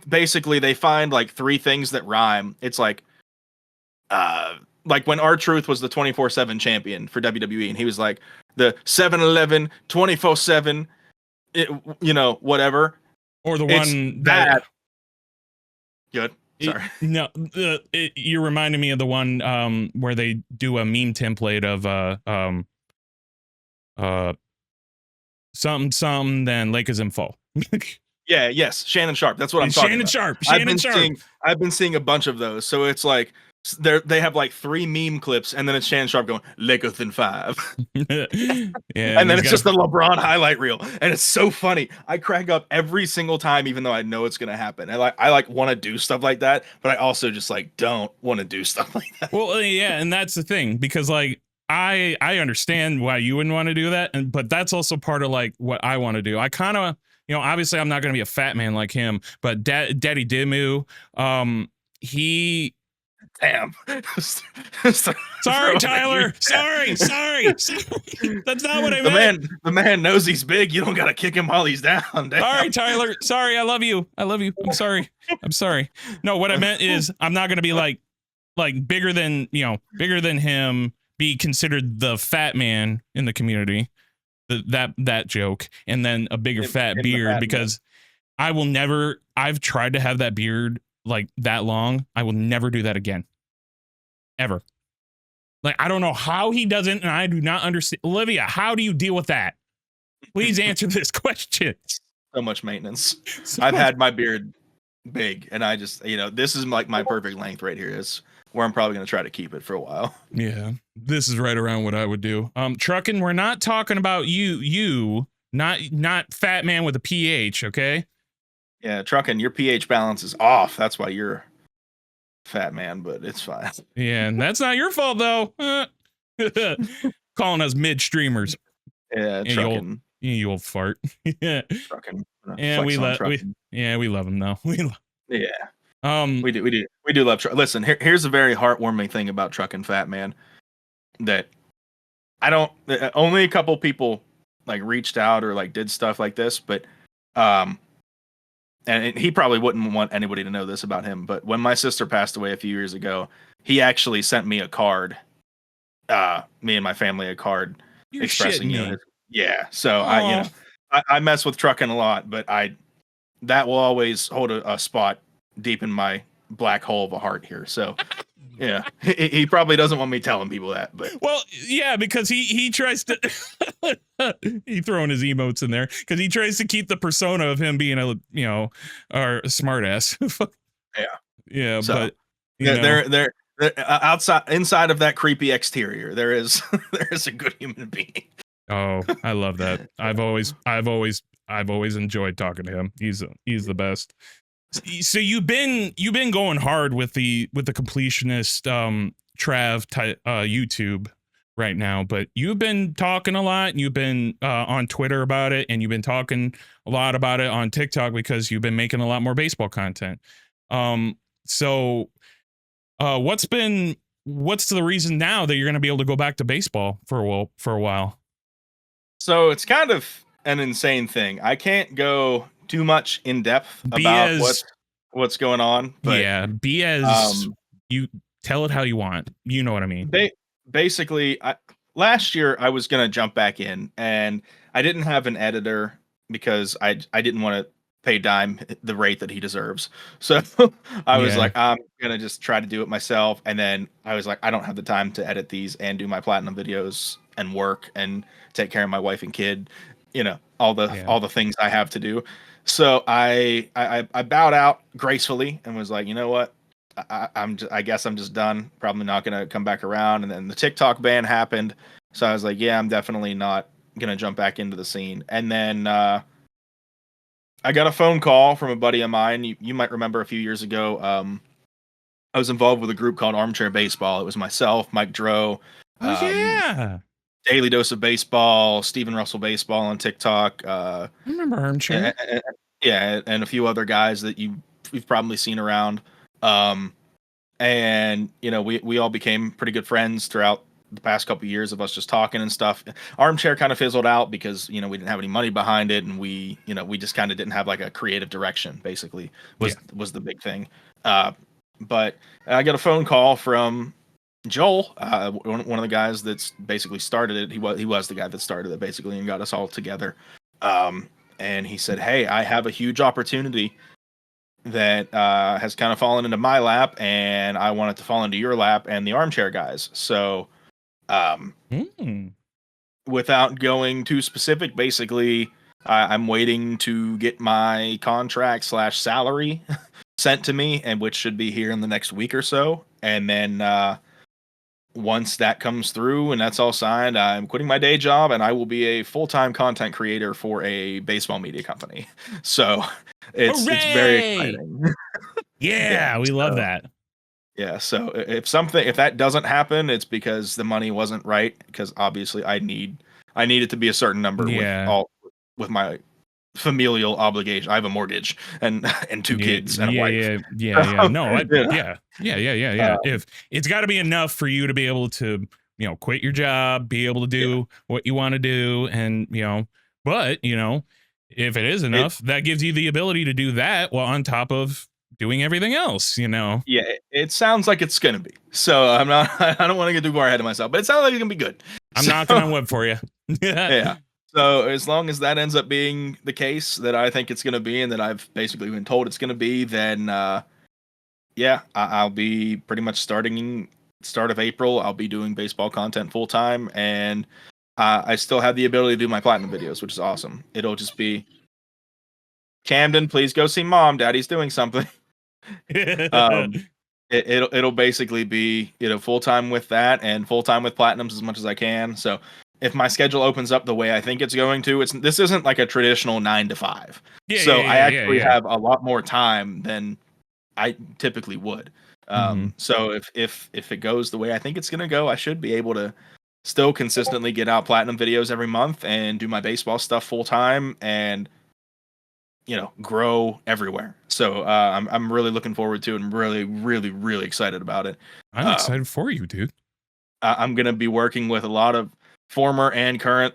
Speaker 2: basically they find like 3 things that rhyme. It's like like when R-Truth was the 24/7 champion for WWE, and he was like the 7-Eleven 24/7, whatever.
Speaker 1: Or the
Speaker 2: It's
Speaker 1: one
Speaker 2: that good. Sorry.
Speaker 1: You reminded me of the one where they do a meme template of something then Lake is in full.
Speaker 2: Yeah, yes, Shannon Sharp. That's what I'm talking about.
Speaker 1: Shannon Sharp.
Speaker 2: I've been seeing a bunch of those. So it's like they have like 3 meme clips, and then it's Shannon Sharp going Lakers in 5.
Speaker 1: Yeah,
Speaker 2: and then it's just the LeBron highlight reel, and it's so funny. I crack up every single time, even though I know it's gonna happen. And I want to do stuff like that, but I also just like don't want to do stuff like that.
Speaker 1: Well, yeah, and that's the thing, because like I understand why you wouldn't want to do that, but that's also part of like what I want to do. I kind of, obviously I'm not going to be a fat man like him, but Daddy Dimu, he.
Speaker 2: Damn.
Speaker 1: Sorry, Tyler. Sorry. That's not what I meant.
Speaker 2: The man knows he's big. You don't gotta kick him while he's down. Damn.
Speaker 1: Sorry, Tyler. Sorry, I love you. I'm sorry. No, what I meant is I'm not gonna be like bigger than him, be considered the fat man in the community. That joke, and then a bigger fat beard, because I will never. I've tried to have that beard like that long. I will never do that again. Ever. Like, I don't know how he doesn't, and I do not understand. Olivia, how do you deal with that? Please answer this question.
Speaker 2: So much maintenance. I've had my beard big, and I just, this is like my perfect length right here. Is where I'm probably going to try to keep it for a while.
Speaker 1: Yeah, this is right around what I would do. Truckin', we're not talking about you, not fat man with a pH, okay?
Speaker 2: Yeah, Truckin', your pH balance is off. That's why you're fat man, but it's fine.
Speaker 1: Yeah, and that's not your fault though. Calling us mid streamers.
Speaker 2: Yeah, Truckin'.
Speaker 1: You old fart. Yeah.
Speaker 2: Truckin'.
Speaker 1: Yeah, we love him though.
Speaker 2: We do love Listen, here's a very heartwarming thing about Truckin' Fat Man that only a couple people like reached out or like did stuff like this, but and he probably wouldn't want anybody to know this about him, but when my sister passed away a few years ago, he actually sent me a card, me and my family a card.
Speaker 1: You're
Speaker 2: expressing
Speaker 1: me.
Speaker 2: Yeah. So I mess with Truckin' a lot, but that will always hold a spot deep in my black hole of a heart here. So yeah, he probably doesn't want me telling people that, but
Speaker 1: well, yeah, because he tries to he throwing his emotes in there because he tries to keep the persona of him being a smart ass. Yeah,
Speaker 2: so,
Speaker 1: but
Speaker 2: they're inside of that creepy exterior, there is a good human being.
Speaker 1: Oh, I love that. I've always enjoyed talking to him. He's the best. So you've been going hard with the completionist Trav YouTube right now, but you've been talking a lot, and you've been on Twitter about it, and you've been talking a lot about it on TikTok because you've been making a lot more baseball content. So what's the reason now that you're going to be able to go back to baseball for a while?
Speaker 2: So it's kind of an insane thing. I can't go too much in depth about what's going on, but
Speaker 1: yeah, be as you tell it how you want. You know what I mean?
Speaker 2: Basically, last year I was gonna jump back in, and I didn't have an editor because I didn't want to pay Dime the rate that he deserves. So I was like, I'm gonna just try to do it myself. And then I was like, I don't have the time to edit these and do my platinum videos and work and take care of my wife and kid, all the things I have to do. So I bowed out gracefully and was like, you know what? I guess I'm just done. Probably not gonna come back around. And then the TikTok ban happened. So I was like, yeah, I'm definitely not gonna jump back into the scene. And then I got a phone call from a buddy of mine. You might remember a few years ago. I was involved with a group called Armchair Baseball. It was myself, Mike Dro, Daily Dose of Baseball, Steven Russell Baseball on TikTok.
Speaker 1: I remember Armchair.
Speaker 2: And a few other guys that we've probably seen around. And we all became pretty good friends throughout the past couple of years of us just talking and stuff. Armchair kind of fizzled out because we didn't have any money behind it, and we just kind of didn't have like a creative direction. Basically, was the big thing. But I got a phone call from Joel, one of the guys that's basically started it. He was the guy that started it basically and got us all together. And he said, "Hey, I have a huge opportunity that has kind of fallen into my lap, and I want it to fall into your lap and the armchair guys." So, without going too specific, basically, I'm waiting to get my contract / salary sent to me, and which should be here in the next week or so. And then once that comes through and that's all signed, I'm quitting my day job and I will be a full-time content creator for a baseball media company. So it's very exciting.
Speaker 1: Yeah, we love that.
Speaker 2: Yeah, so if that doesn't happen, it's because the money wasn't right. Because obviously, I need it to be a certain number with my familial obligation. I have a mortgage and two kids and a wife.
Speaker 1: Yeah. No, yeah. If it's got to be enough for you to be able to, quit your job, be able to do what you want to do, and but if it is enough, that gives you the ability to do that while on top of doing everything else.
Speaker 2: Yeah, it sounds like it's gonna be. So I don't want to get too far ahead of myself, but it sounds like it's gonna be good.
Speaker 1: I'm knocking on wood for you.
Speaker 2: Yeah. So as long as that ends up being the case that I think it's going to be, and that I've basically been told it's going to be, then I'll be pretty much starting start of April. I'll be doing baseball content full time, and I still have the ability to do my platinum videos, which is awesome. It'll just be Camden, please go see mom. Daddy's doing something. It'll basically be full time with that and full time with platinums as much as I can. So if my schedule opens up the way I think it's going to, this isn't like a traditional 9 to 5. I actually have a lot more time than I typically would. So if it goes the way I think it's going to go, I should be able to still consistently get out platinum videos every month and do my baseball stuff full time and grow everywhere. So I'm really looking forward to it and really, really, really excited about it.
Speaker 1: I'm excited for you, dude.
Speaker 2: I'm going to be working with a lot of former and current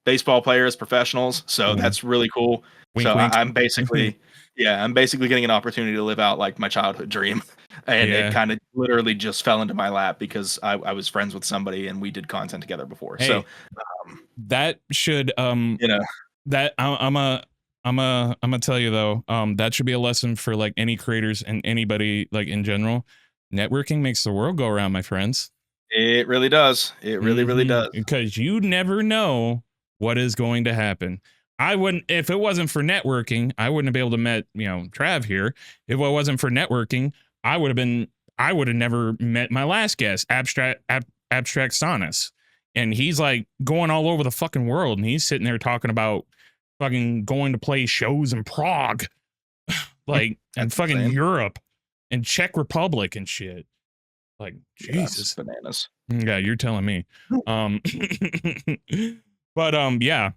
Speaker 2: baseball players, professionals. So that's really cool.
Speaker 1: Wink, wink.
Speaker 2: I'm basically, I'm basically getting an opportunity to live out like my childhood dream. And it kind of literally just fell into my lap because I was friends with somebody and we did content together before.
Speaker 1: Hey,
Speaker 2: so
Speaker 1: that should, that I'm gonna tell you though, that should be a lesson for like any creators and anybody like in general. Networking makes the world go around, my friends.
Speaker 2: It really does. It really, really does.
Speaker 1: Because you never know what is going to happen. I wouldn't, if it wasn't for networking, I wouldn't have been able to met, Trav here. If it wasn't for networking, I would have never met my last guest, Abstract Sonus. And he's like going all over the fucking world. And he's sitting there talking about fucking going to play shows in Prague, like, and fucking insane. Europe and Czech Republic and shit. Like, Jesus.
Speaker 2: Bananas.
Speaker 1: Yeah, you're telling me. But yeah.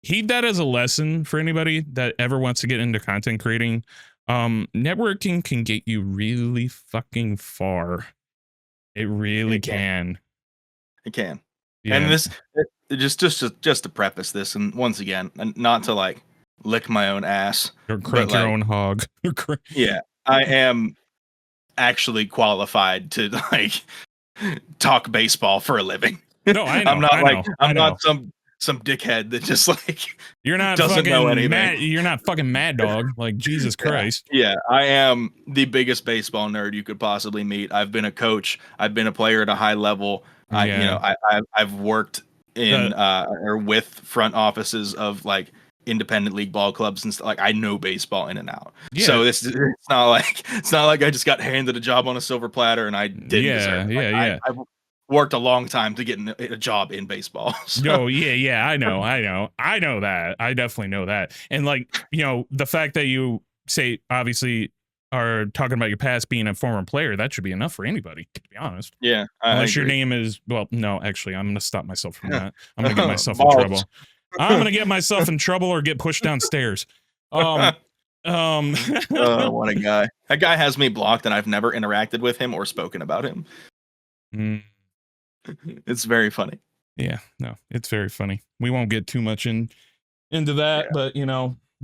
Speaker 1: Heed that as a lesson for anybody that ever wants to get into content creating. Networking can get you really fucking far. It really can.
Speaker 2: It can. Yeah. And this just to preface this, and once again, and not to like lick my own ass
Speaker 1: or crank your own hog.
Speaker 2: Yeah, I am actually qualified to like talk baseball for a living.
Speaker 1: No, I know.
Speaker 2: I'm not some dickhead that just like
Speaker 1: you're not
Speaker 2: doesn't
Speaker 1: fucking
Speaker 2: know anything.
Speaker 1: You're not fucking Mad Dog. Like Jesus Christ.
Speaker 2: Yeah, I am the biggest baseball nerd you could possibly meet. I've been a coach. I've been a player at a high level. I've worked in or with front offices of like independent league ball clubs and stuff. Like I know baseball in and out. Yeah. So it's not like I just got handed a job on a silver platter and I didn't deserve it. I've worked a long time to get a job in baseball.
Speaker 1: So. Oh yeah, I know that. I definitely know that. And like, the fact that you say obviously are talking about your past being a former player, that should be enough for anybody, to be honest.
Speaker 2: Yeah.
Speaker 1: Unless your name is, well, no, actually, I'm going to stop myself from that. I'm going to get myself in trouble. I'm going to get myself in trouble or get pushed downstairs.
Speaker 2: What a guy. That guy has me blocked and I've never interacted with him or spoken about him. It's very funny.
Speaker 1: Yeah, no, it's very funny. We won't get too much into that, but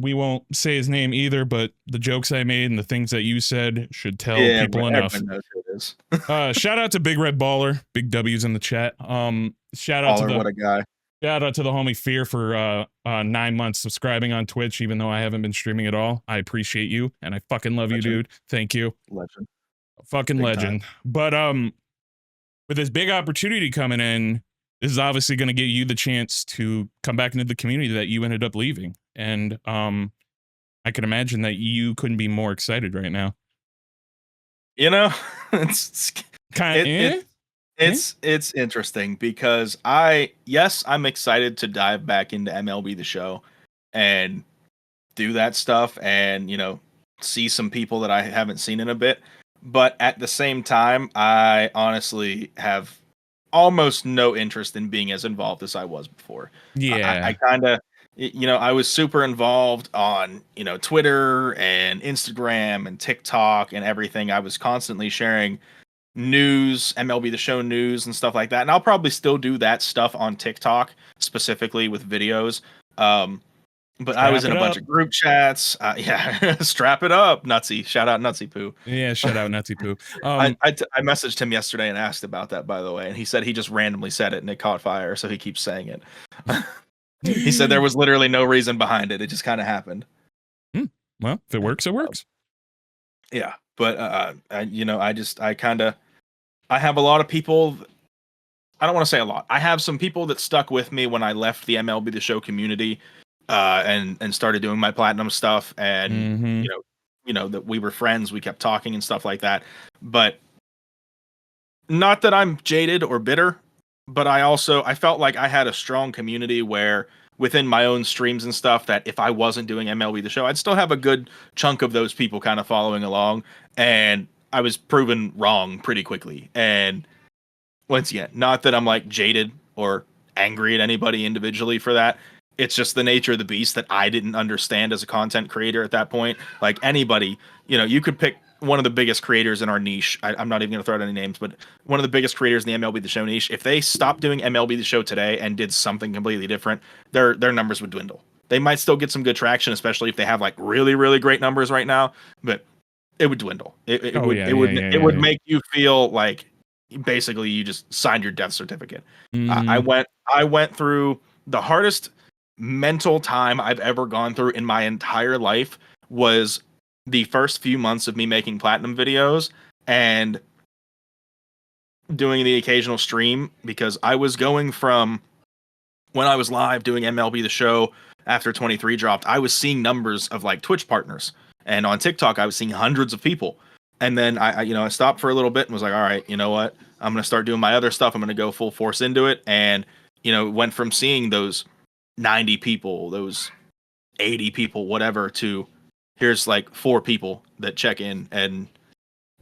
Speaker 1: we won't say his name either, but the jokes I made and the things that you said should tell
Speaker 2: Yeah,
Speaker 1: people enough.
Speaker 2: everyone knows who it is.
Speaker 1: Shout out to Big Red Baller, big W's in the chat. Shout out
Speaker 2: Baller, what a guy.
Speaker 1: Shout out to the homie Fear for 9 months subscribing on Twitch, even though I haven't been streaming at all. I appreciate you, and I fucking love you, dude. Thank you.
Speaker 2: Legend.
Speaker 1: Fucking
Speaker 2: Big
Speaker 1: legend.
Speaker 2: time.
Speaker 1: But with this big opportunity coming in, this is obviously going to give you the chance to come back into the community that you ended up leaving. And I can imagine that you couldn't be more excited right now.
Speaker 2: You know, it's
Speaker 1: kind of
Speaker 2: it's interesting because I'm excited to dive back into MLB The Show and do that stuff and, you know, see some people that I haven't seen in a bit. But at the same time, I honestly have almost no interest in being as involved as I was before.
Speaker 1: Yeah.
Speaker 2: I kind of, you know, I was super involved on, you know, Twitter and Instagram and TikTok and everything. I was constantly sharing news, MLB The Show news and stuff like that. And I'll probably still do that stuff on TikTok, specifically with videos. But I was in a bunch of group chats. Yeah, strap it up, Nutsy. Shout out Nutsy Poo.
Speaker 1: Yeah, shout out Nutsy Poo.
Speaker 2: I messaged him yesterday and asked about that, by the way, and he said he just randomly said it and it caught fire, so he keeps saying it. He said there was literally no reason behind it; it just kind of happened.
Speaker 1: Well, if it works, it works.
Speaker 2: Yeah, but you know, I have a lot of people. I don't want to say a lot. I have some people that stuck with me when I left the MLB The Show community. And started doing my platinum stuff, and you know that we were friends. We kept talking and stuff like that. But not that I'm jaded or bitter, but I felt like I had a strong community where within my own streams and stuff that if I wasn't doing MLB The Show, I'd still have a good chunk of those people kind of following along. And I was proven wrong pretty quickly. And once again, not that I'm like jaded or angry at anybody individually for that. It's just the nature of the beast that I didn't understand as a content creator at that point. Like anybody, you know, you could pick one of the biggest creators in our niche. I'm not even going to throw out any names, but one of the biggest creators in the MLB The Show niche. If they stopped doing MLB The Show today and did something completely different, their numbers would dwindle. They might still get some good traction, especially if they have like really, really great numbers right now, but it would dwindle. It would make you feel like basically you just signed your death certificate. I went through the hardest mental time I've ever gone through in my entire life was the first few months of me making platinum videos and doing the occasional stream, because I was going from when I was live doing MLB The Show after 23 dropped, I was seeing numbers of like Twitch partners, and on TikTok I was seeing hundreds of people. And then I stopped for a little bit and was like, all right, you know what? I'm going to start doing my other stuff. I'm going to go full force into it. And, you know, went from seeing those 90 people, those 80 people, whatever, to here's like 4 people that check in, and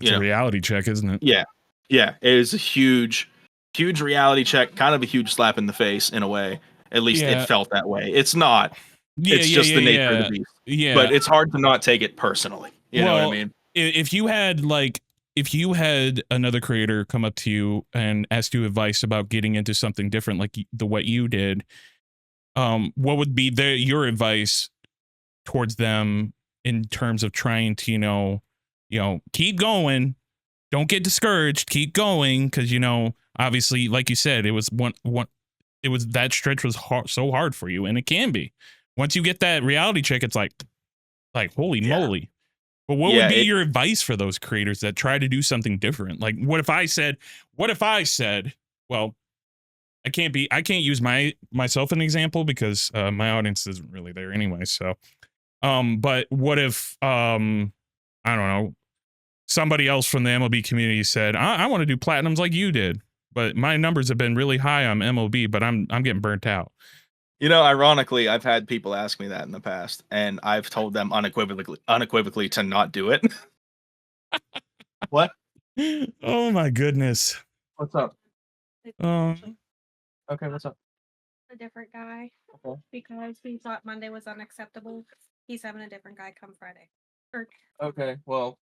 Speaker 1: it's a reality check, isn't it?
Speaker 2: Yeah. It is a huge reality check, kind of a huge slap in the face in a way. At least it felt that way. It's not. It's just the nature of the beast.
Speaker 1: Yeah.
Speaker 2: But it's hard to not take it personally. You know what I mean?
Speaker 1: If you had another creator come up to you and ask you advice about getting into something different, like what you did, what would be your advice towards them in terms of trying to, you know, keep going, don't get discouraged, keep going, because, you know, obviously, like you said, it was that stretch was so hard for you, and it can be. Once you get that reality check, it's like holy moly. But what would be your advice for those creators that try to do something different? Like, what if I said, well, I can't use myself an example because my audience isn't really there anyway. So, but what if, I don't know, somebody else from the MLB community said, I want to do platinums like you did, but my numbers have been really high on MLB, but I'm getting burnt out.
Speaker 2: You know, ironically, I've had people ask me that in the past, and I've told them unequivocally to not do it. What?
Speaker 1: Oh my goodness.
Speaker 2: What's up? Okay, what's up?
Speaker 3: A different guy. Okay. Because we thought Monday was unacceptable. He's having a different guy come Friday.
Speaker 2: Okay, well.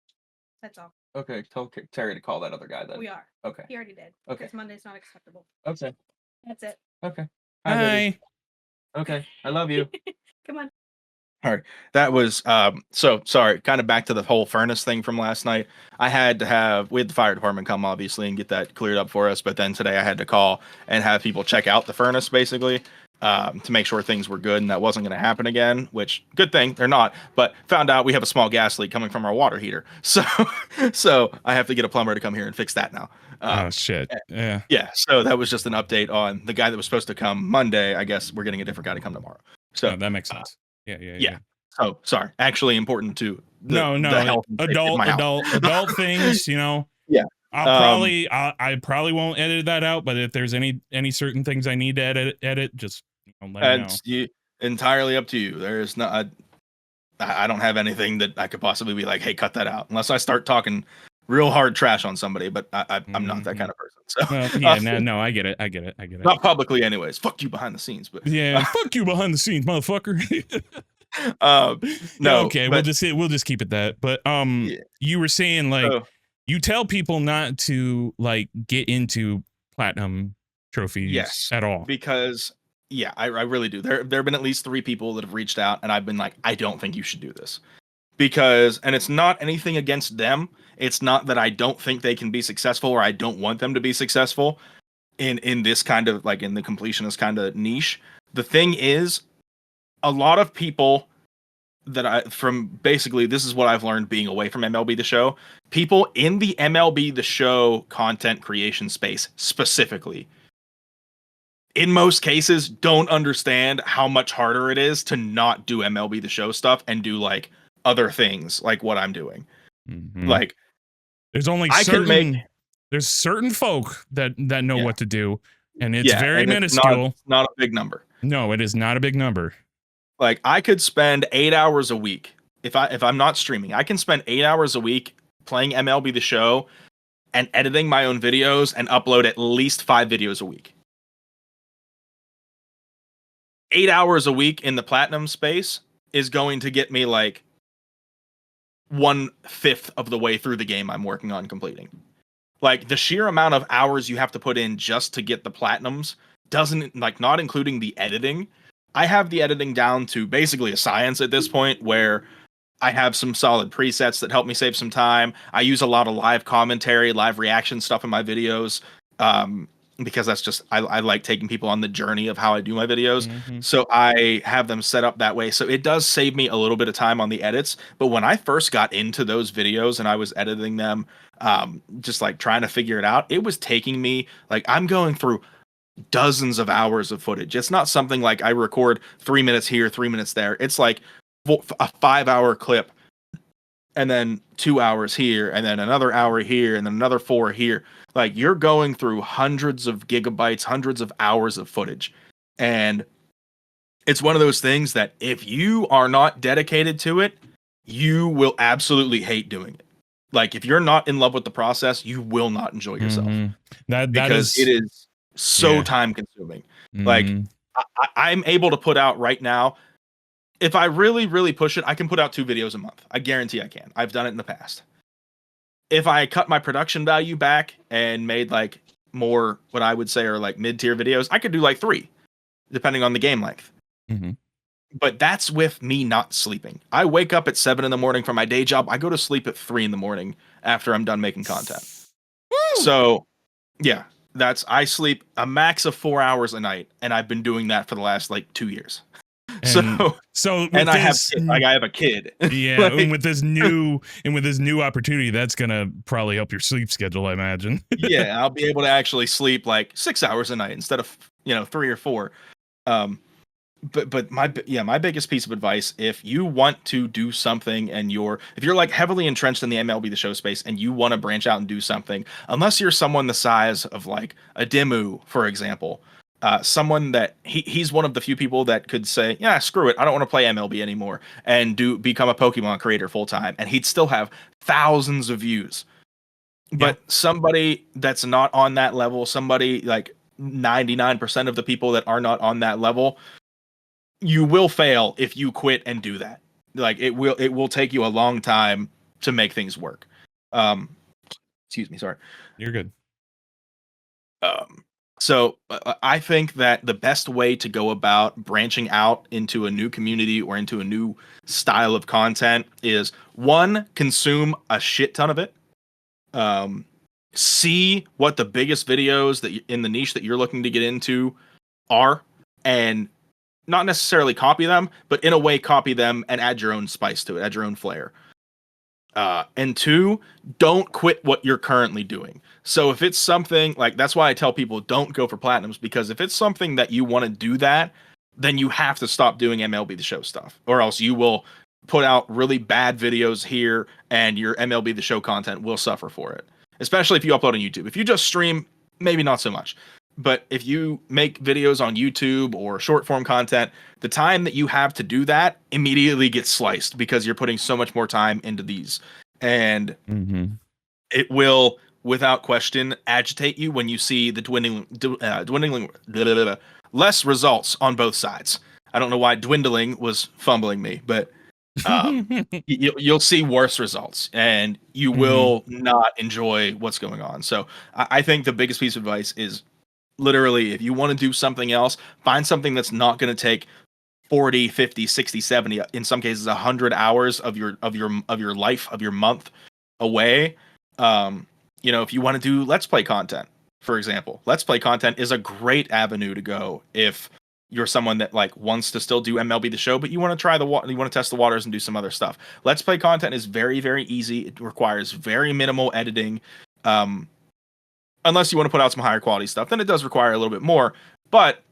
Speaker 3: That's all.
Speaker 2: Okay, tell Terry to call that other guy then.
Speaker 3: We are.
Speaker 2: Okay.
Speaker 3: He already did.
Speaker 2: Okay.
Speaker 3: Because Monday's not acceptable.
Speaker 2: Okay.
Speaker 3: That's it.
Speaker 2: Okay.
Speaker 1: Hi.
Speaker 2: Okay, I love you.
Speaker 3: Come on.
Speaker 2: All right. That was so sorry, kind of back to the whole furnace thing from last night. We had the fire department come obviously and get that cleared up for us, but then today I had to call and have people check out the furnace basically to make sure things were good and that wasn't going to happen again, which good thing they're not, but found out we have a small gas leak coming from our water heater. So I have to get a plumber to come here and fix that now.
Speaker 1: Oh shit. Yeah.
Speaker 2: Yeah, so that was just an update on the guy that was supposed to come Monday. I guess we're getting a different guy to come tomorrow. So
Speaker 1: No, that makes sense. Yeah.
Speaker 2: yeah. Oh, sorry. Actually, important to
Speaker 1: No,
Speaker 2: the health and safety of my house.
Speaker 1: adult things, you know.
Speaker 2: Yeah.
Speaker 1: I probably won't edit that out, but if there's any certain things I need to edit, just let me know.
Speaker 2: It's entirely up to you. There's not. I don't have anything that I could possibly be like, hey, cut that out, unless I start talking real hard trash on somebody. But I'm not that kind of person. So
Speaker 1: well, yeah, no, I get it.
Speaker 2: Not publicly, anyways. Fuck you behind the scenes, but
Speaker 1: yeah, fuck you behind the scenes, motherfucker.
Speaker 2: No,
Speaker 1: okay,
Speaker 2: but,
Speaker 1: we'll just keep it that. But
Speaker 2: yeah.
Speaker 1: you were saying like you tell people not to like get into platinum trophies at all
Speaker 2: because I really do. There have been at least 3 people that have reached out and I've been like, I don't think you should do this because, and it's not anything against them. It's not that I don't think they can be successful or I don't want them to be successful in this kind of like in the completionist kind of niche. The thing is, a lot of people from basically this is what I've learned being away from MLB The Show. People in the MLB The Show content creation space specifically, in most cases, don't understand how much harder it is to not do MLB The Show stuff and do like other things like what I'm doing.
Speaker 1: Mm-hmm.
Speaker 2: Like
Speaker 1: there's only there's certain folk that know what to do, and it's very minuscule.
Speaker 2: It's not a big number.
Speaker 1: No, it is not a big number.
Speaker 2: Like I could spend 8 hours a week if I'm not streaming. I can spend 8 hours a week playing MLB The Show and editing my own videos and upload at least 5 videos a week. 8 hours a week in the platinum space is going to get me like 1/5 of the way through the game I'm working on completing. Like the sheer amount of hours you have to put in just to get the platinums doesn't, like, not including the editing. I have the editing down to basically a science at this point where I have some solid presets that help me save some time. I use a lot of live commentary, live reaction stuff in my videos because that's just, I like taking people on the journey of how I do my videos. Mm-hmm. So I have them set up that way. So it does save me a little bit of time on the edits. But when I first got into those videos and I was editing them, just like trying to figure it out, it was taking me, like, I'm going through dozens of hours of footage. It's not something like I record 3 minutes here, 3 minutes there. It's like a 5-hour clip and then 2 hours here and then another hour here and then another 4 here. Like you're going through hundreds of gigabytes, hundreds of hours of footage. And it's one of those things that if you are not dedicated to it, you will absolutely hate doing it. Like if you're not in love with the process, you will not enjoy yourself.
Speaker 1: Mm-hmm.
Speaker 2: Because it is so time consuming. Like I'm able to put out right now, if I really, really push it, I can put out 2 videos a month. I guarantee I can. I've done it in the past. If I cut my production value back and made like more what I would say are like mid-tier videos, I could do like 3, depending on the game length.
Speaker 1: Mm-hmm.
Speaker 2: But that's with me not sleeping. I wake up at 7 a.m. from my day job. I go to sleep at 3 a.m. after I'm done making content. Woo! So yeah. I sleep a max of 4 hours a night, and I've been doing that for the last like 2 years.
Speaker 1: So
Speaker 2: and I have a kid.
Speaker 1: Yeah, like, and with this new opportunity, that's gonna probably help your sleep schedule, I imagine.
Speaker 2: Yeah, I'll be able to actually sleep like 6 hours a night instead of 3 or 4. But my biggest piece of advice, if you want to do something and if you're like heavily entrenched in the MLB The Show space and you want to branch out and do something, unless you're someone the size of like a Demu, for example, someone that he's one of the few people that could say, yeah, screw it, I don't want to play MLB anymore and become a Pokemon creator full time, and he'd still have thousands of views. But somebody that's not on that level, somebody like 99% of the people that are not on that level, you will fail if you quit and do that. Like it will take you a long time to make things work. Excuse me, sorry.
Speaker 1: You're good.
Speaker 2: So I think that the best way to go about branching out into a new community or into a new style of content is, one, consume a shit ton of it. See what the biggest videos that in the niche that you're looking to get into are, and not necessarily copy them, but in a way copy them and add your own spice to it, add your own flair. And two, don't quit what you're currently doing. So if it's something like, that's why I tell people don't go for platinums, because if it's something that you want to do that, then you have to stop doing MLB The Show stuff, or else you will put out really bad videos here and your MLB The Show content will suffer for it. Especially if you upload on YouTube. If you just stream, maybe not so much. But if you make videos on YouTube or short form content, the time that you have to do that immediately gets sliced because you're putting so much more time into these. And it will, without question, agitate you when you see the dwindling less results on both sides. I don't know why dwindling was fumbling me, but you'll see worse results and you will not enjoy what's going on. So I think the biggest piece of advice is, literally, if you want to do something else, find something that's not going to take 40, 50, 60, 70, in some cases 100 hours of your life, of your month away. If you want to do let's play content, for example, let's play content is a great avenue to go if you're someone that like wants to still do MLB The Show, but you want to try you want to test the waters and do some other stuff. Let's play content is very, very easy. It requires very minimal editing. Unless you want to put out some higher quality stuff, then it does require a little bit more, but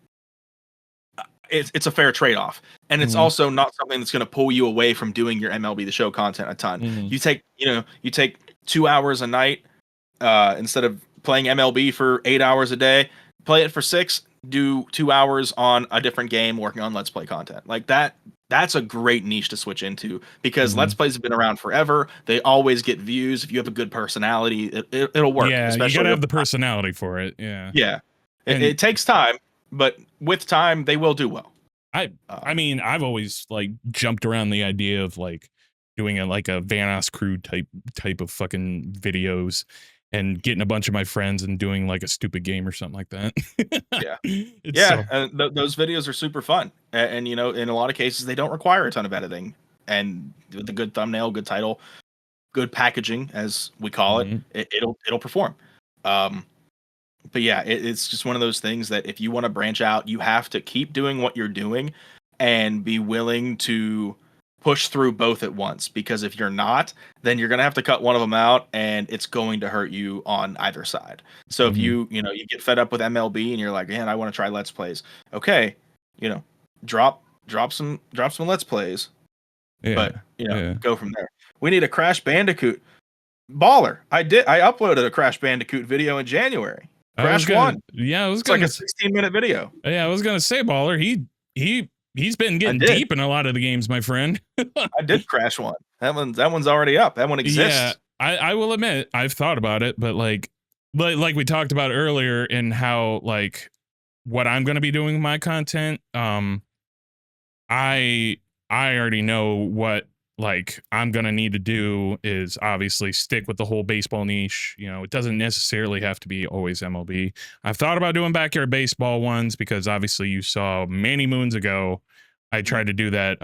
Speaker 2: it's a fair trade-off. And it's also not something that's going to pull you away from doing your MLB The Show content a ton. You take 2 hours a night, instead of playing MLB for 8 hours a day, play it for 6, do 2 hours on a different game, working on Let's Play content. Like that's a great niche to switch into, because Let's Plays have been around forever. They always get views. If you have a good personality, it'll work.
Speaker 1: Yeah,
Speaker 2: especially
Speaker 1: you gotta have the personality for it. Yeah.
Speaker 2: Yeah. It takes time, but with time, they will do well.
Speaker 1: I mean, I've always like jumped around the idea of like doing a Vanos crew type of fucking videos and getting a bunch of my friends and doing like a stupid game or something like that.
Speaker 2: Yeah. Those videos are super fun. And, in a lot of cases, they don't require a ton of editing. And with a good thumbnail, good title, good packaging, as we call it, it'll perform. But yeah, it's just one of those things that if you want to branch out, you have to keep doing what you're doing and be willing to push through both at once. Because if you're not, then you're going to have to cut one of them out and it's going to hurt you on either side. So if you get fed up with MLB and you're like, man, I want to try Let's Plays. Okay. Drop some Let's Plays, but go from there. We need a Crash Bandicoot baller. I uploaded a Crash Bandicoot video in January. Crash 1.
Speaker 1: Yeah,
Speaker 2: it's like a 16-minute video.
Speaker 1: Yeah, I was gonna say, baller. He's been getting deep in a lot of the games, my friend.
Speaker 2: I did Crash 1. That one's already up. That one exists.
Speaker 1: Yeah, I will admit I've thought about it, but like we talked about earlier, in how like what I'm gonna be doing with my content. I already know what like I'm gonna need to do is obviously stick with the whole baseball niche. It doesn't necessarily have to be always MLB. I've thought about doing backyard baseball ones, because obviously you saw many moons ago I tried to do that.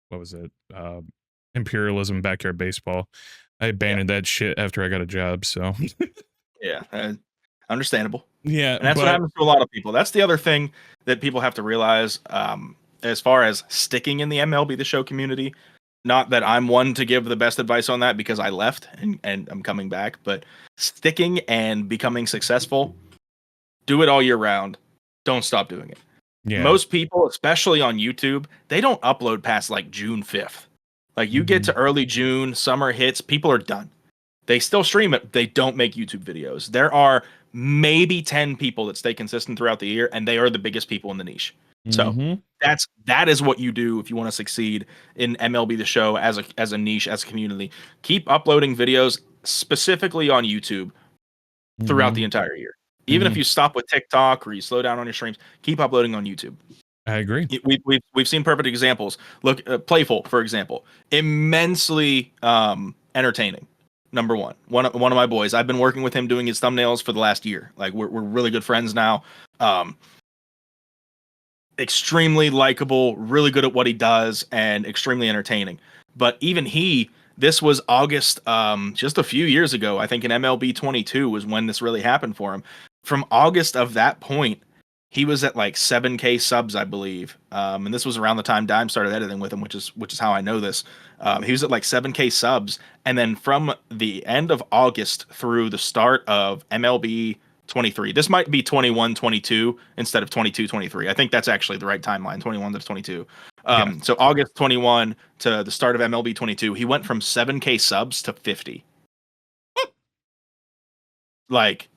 Speaker 1: What was it? Imperialism backyard baseball. I abandoned that shit after I got a job. So
Speaker 2: yeah, understandable.
Speaker 1: Yeah,
Speaker 2: and that's what happens to a lot of people. That's the other thing that people have to realize. As far as sticking in the MLB The Show community. Not that I'm one to give the best advice on that, because I left and I'm coming back, but sticking and becoming successful, do it all year round. Don't stop doing it. Yeah. Most people, especially on YouTube, they don't upload past like June 5th. Like you get to early June, summer hits, people are done. They still stream it. They don't make YouTube videos. There are maybe 10 people that stay consistent throughout the year, and they are the biggest people in the niche. So that is what you do if you want to succeed in MLB The Show as a niche, as a community. Keep uploading videos specifically on YouTube throughout the entire year. Even if you stop with TikTok or you slow down on your streams, keep uploading on YouTube.
Speaker 1: I agree.
Speaker 2: We've seen perfect examples. Look, Playful, for example, immensely entertaining. number one. One of my boys. I've been working with him doing his thumbnails for the last year. Like we're really good friends now. Extremely likable, really good at what he does, and extremely entertaining. But even this was August, just a few years ago. I think in MLB 22 was when this really happened for him. From August of that point, he was at like 7K subs, I believe. And this was around the time Dime started editing with him, which is how I know this. He was at like 7K subs, and then from the end of August through the start of MLB 23. This might be 21, 22 instead of 22, 23. I think that's actually the right timeline, 21 to 22. So August 21 to the start of MLB 22, he went from 7K subs to 50. like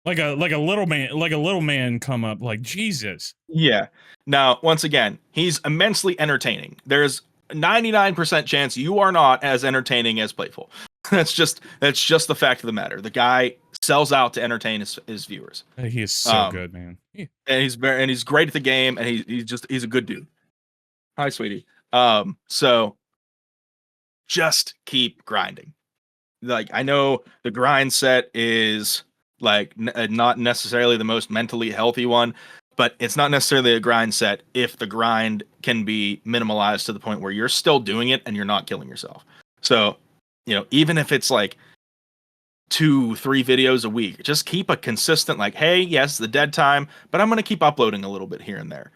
Speaker 1: a little man come up, like, Jesus.
Speaker 2: Yeah. Now, once again, he's immensely entertaining. There's 99% chance you are not as entertaining as Playful. That's just the fact of the matter. The guy sells out to entertain his viewers.
Speaker 1: He is so good, man.
Speaker 2: And he's great at the game, and he's a good dude. Hi, sweetie. So just keep grinding. Like, I know the grind set is like not necessarily the most mentally healthy one, but it's not necessarily a grind set if the grind can be minimalized to the point where you're still doing it and you're not killing yourself. So, even if it's like 2-3 videos a week, just keep a consistent, like, hey, yes, the dead time, but I'm going to keep uploading a little bit here and there.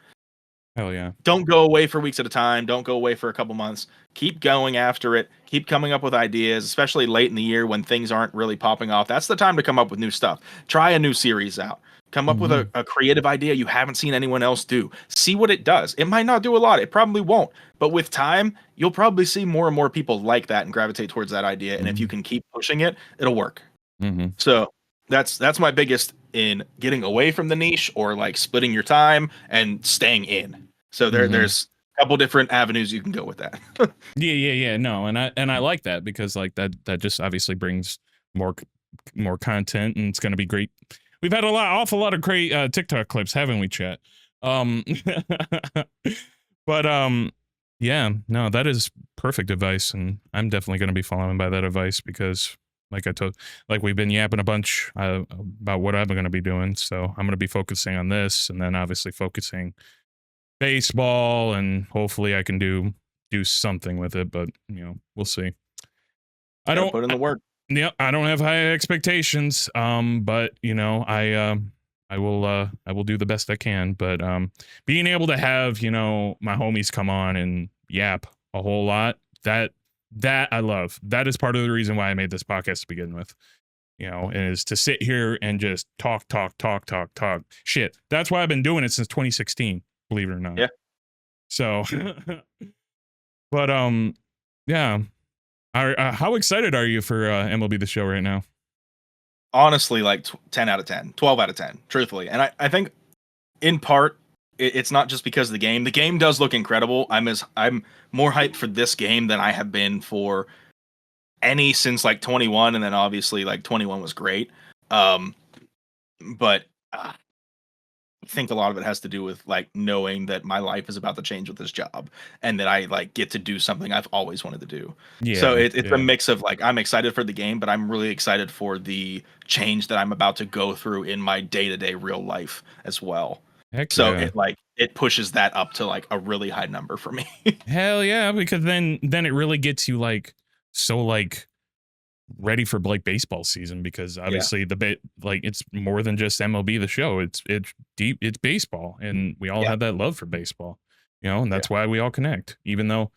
Speaker 1: Hell yeah.
Speaker 2: Don't go away for weeks at a time. Don't go away for a couple months. Keep going after it. Keep coming up with ideas, especially late in the year when things aren't really popping off. That's the time to come up with new stuff. Try a new series out. Come up with a creative idea you haven't seen anyone else do. See what it does. It might not do a lot. It probably won't. But with time, you'll probably see more and more people like that and gravitate towards that idea. And if you can keep pushing it, it'll work. So that's my biggest in getting away from the niche, or like splitting your time and staying in. So there's a couple different avenues you can go with that.
Speaker 1: Yeah. No, and I like that, because like that just obviously brings more content, and it's going to be great. We've had awful lot of great TikTok clips, haven't we, chat? But yeah, no, that is perfect advice, and I'm definitely going to be following by that advice, because like we've been yapping a bunch about what I'm going to be doing. So I'm going to be focusing on this, and then obviously focusing baseball, and hopefully I can do something with it, but we'll see. I don't
Speaker 2: put in the work.
Speaker 1: Yeah, I don't have high expectations. But I will do the best I can. But being able to have my homies come on and yap a whole lot, that I love. That is part of the reason why I made this podcast to begin with. Is to sit here and just talk shit. That's why I've been doing it since 2016. Believe it or not.
Speaker 2: Yeah.
Speaker 1: So, but yeah. How excited are you for MLB The Show right now?
Speaker 2: Honestly, like 10 out of 10, 12 out of 10, truthfully. And I think in part, it's not just because of the game. The game does look incredible. I'm more hyped for this game than I have been for any since like 21. And then obviously like 21 was great. But I think a lot of it has to do with like knowing that my life is about to change with this job, and that I like get to do something I've always wanted to do.
Speaker 1: Yeah.
Speaker 2: So it's a mix of like, I'm excited for the game, but I'm really excited for the change that I'm about to go through in my day-to-day real life as well.
Speaker 1: Heck
Speaker 2: so
Speaker 1: yeah.
Speaker 2: it pushes that up to like a really high number for me.
Speaker 1: Hell yeah, because then it really gets you like so like ready for like baseball season, because obviously it's more than just MLB The Show. It's deep, it's baseball, and we all have that love for baseball, and that's why we all connect. Even though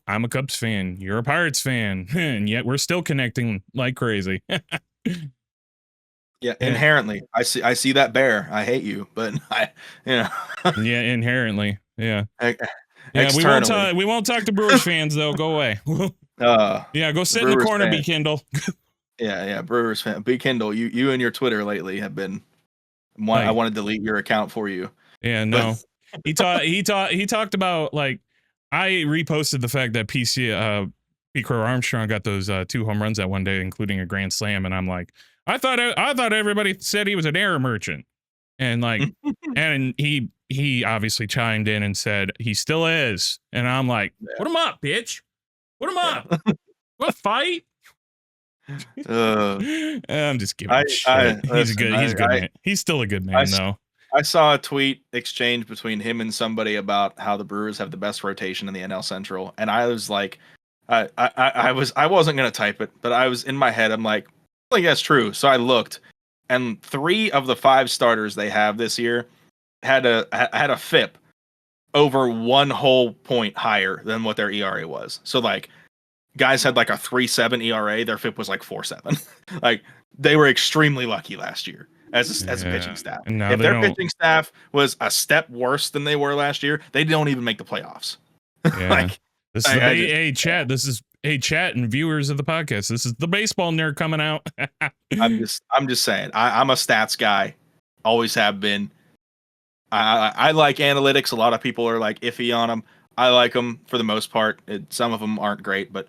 Speaker 1: I'm a Cubs fan, you're a Pirates fan, and yet we're still connecting like crazy.
Speaker 2: Yeah, inherently, I see that bear. I hate you, but
Speaker 1: yeah, inherently, yeah.
Speaker 2: Externally.
Speaker 1: We won't talk to Brewers fans though. Go away. Yeah, go sit in the corner, B Kindle.
Speaker 2: Yeah, Brewers fan. B Kindle, you and your Twitter lately have been I want to delete your account for you.
Speaker 1: Yeah, no. he talked about, like, I reposted the fact that Pete Crow Armstrong got those 2 home runs that one day, including a grand slam, and I'm like, I thought everybody said he was an error merchant. And like and he obviously chimed in and said he still is. And I'm like, put him up, bitch. Put him up. a fight. I'm just giving him shit. He's a good man. He's still a good man, though.
Speaker 2: I saw a tweet exchange between him and somebody about how the Brewers have the best rotation in the NL Central, and I was like, I wasn't gonna type it, but I was in my head. I'm like that's true. So I looked, and 3 of the 5 starters they have this year had a FIP over 1 whole point higher than what their ERA was. So like, guys had like a 3.7 ERA. Their FIP was like 4.7. Like they were extremely lucky last year as a pitching staff. If their pitching staff was a step worse than they were last year, they don't even make the playoffs.
Speaker 1: Yeah. Chat. This is chat and viewers of the podcast. This is the baseball nerd coming out.
Speaker 2: I'm just saying. I'm a stats guy. Always have been. I like analytics. A lot of people are like iffy on them. I like them for the most part. Some of them aren't great, but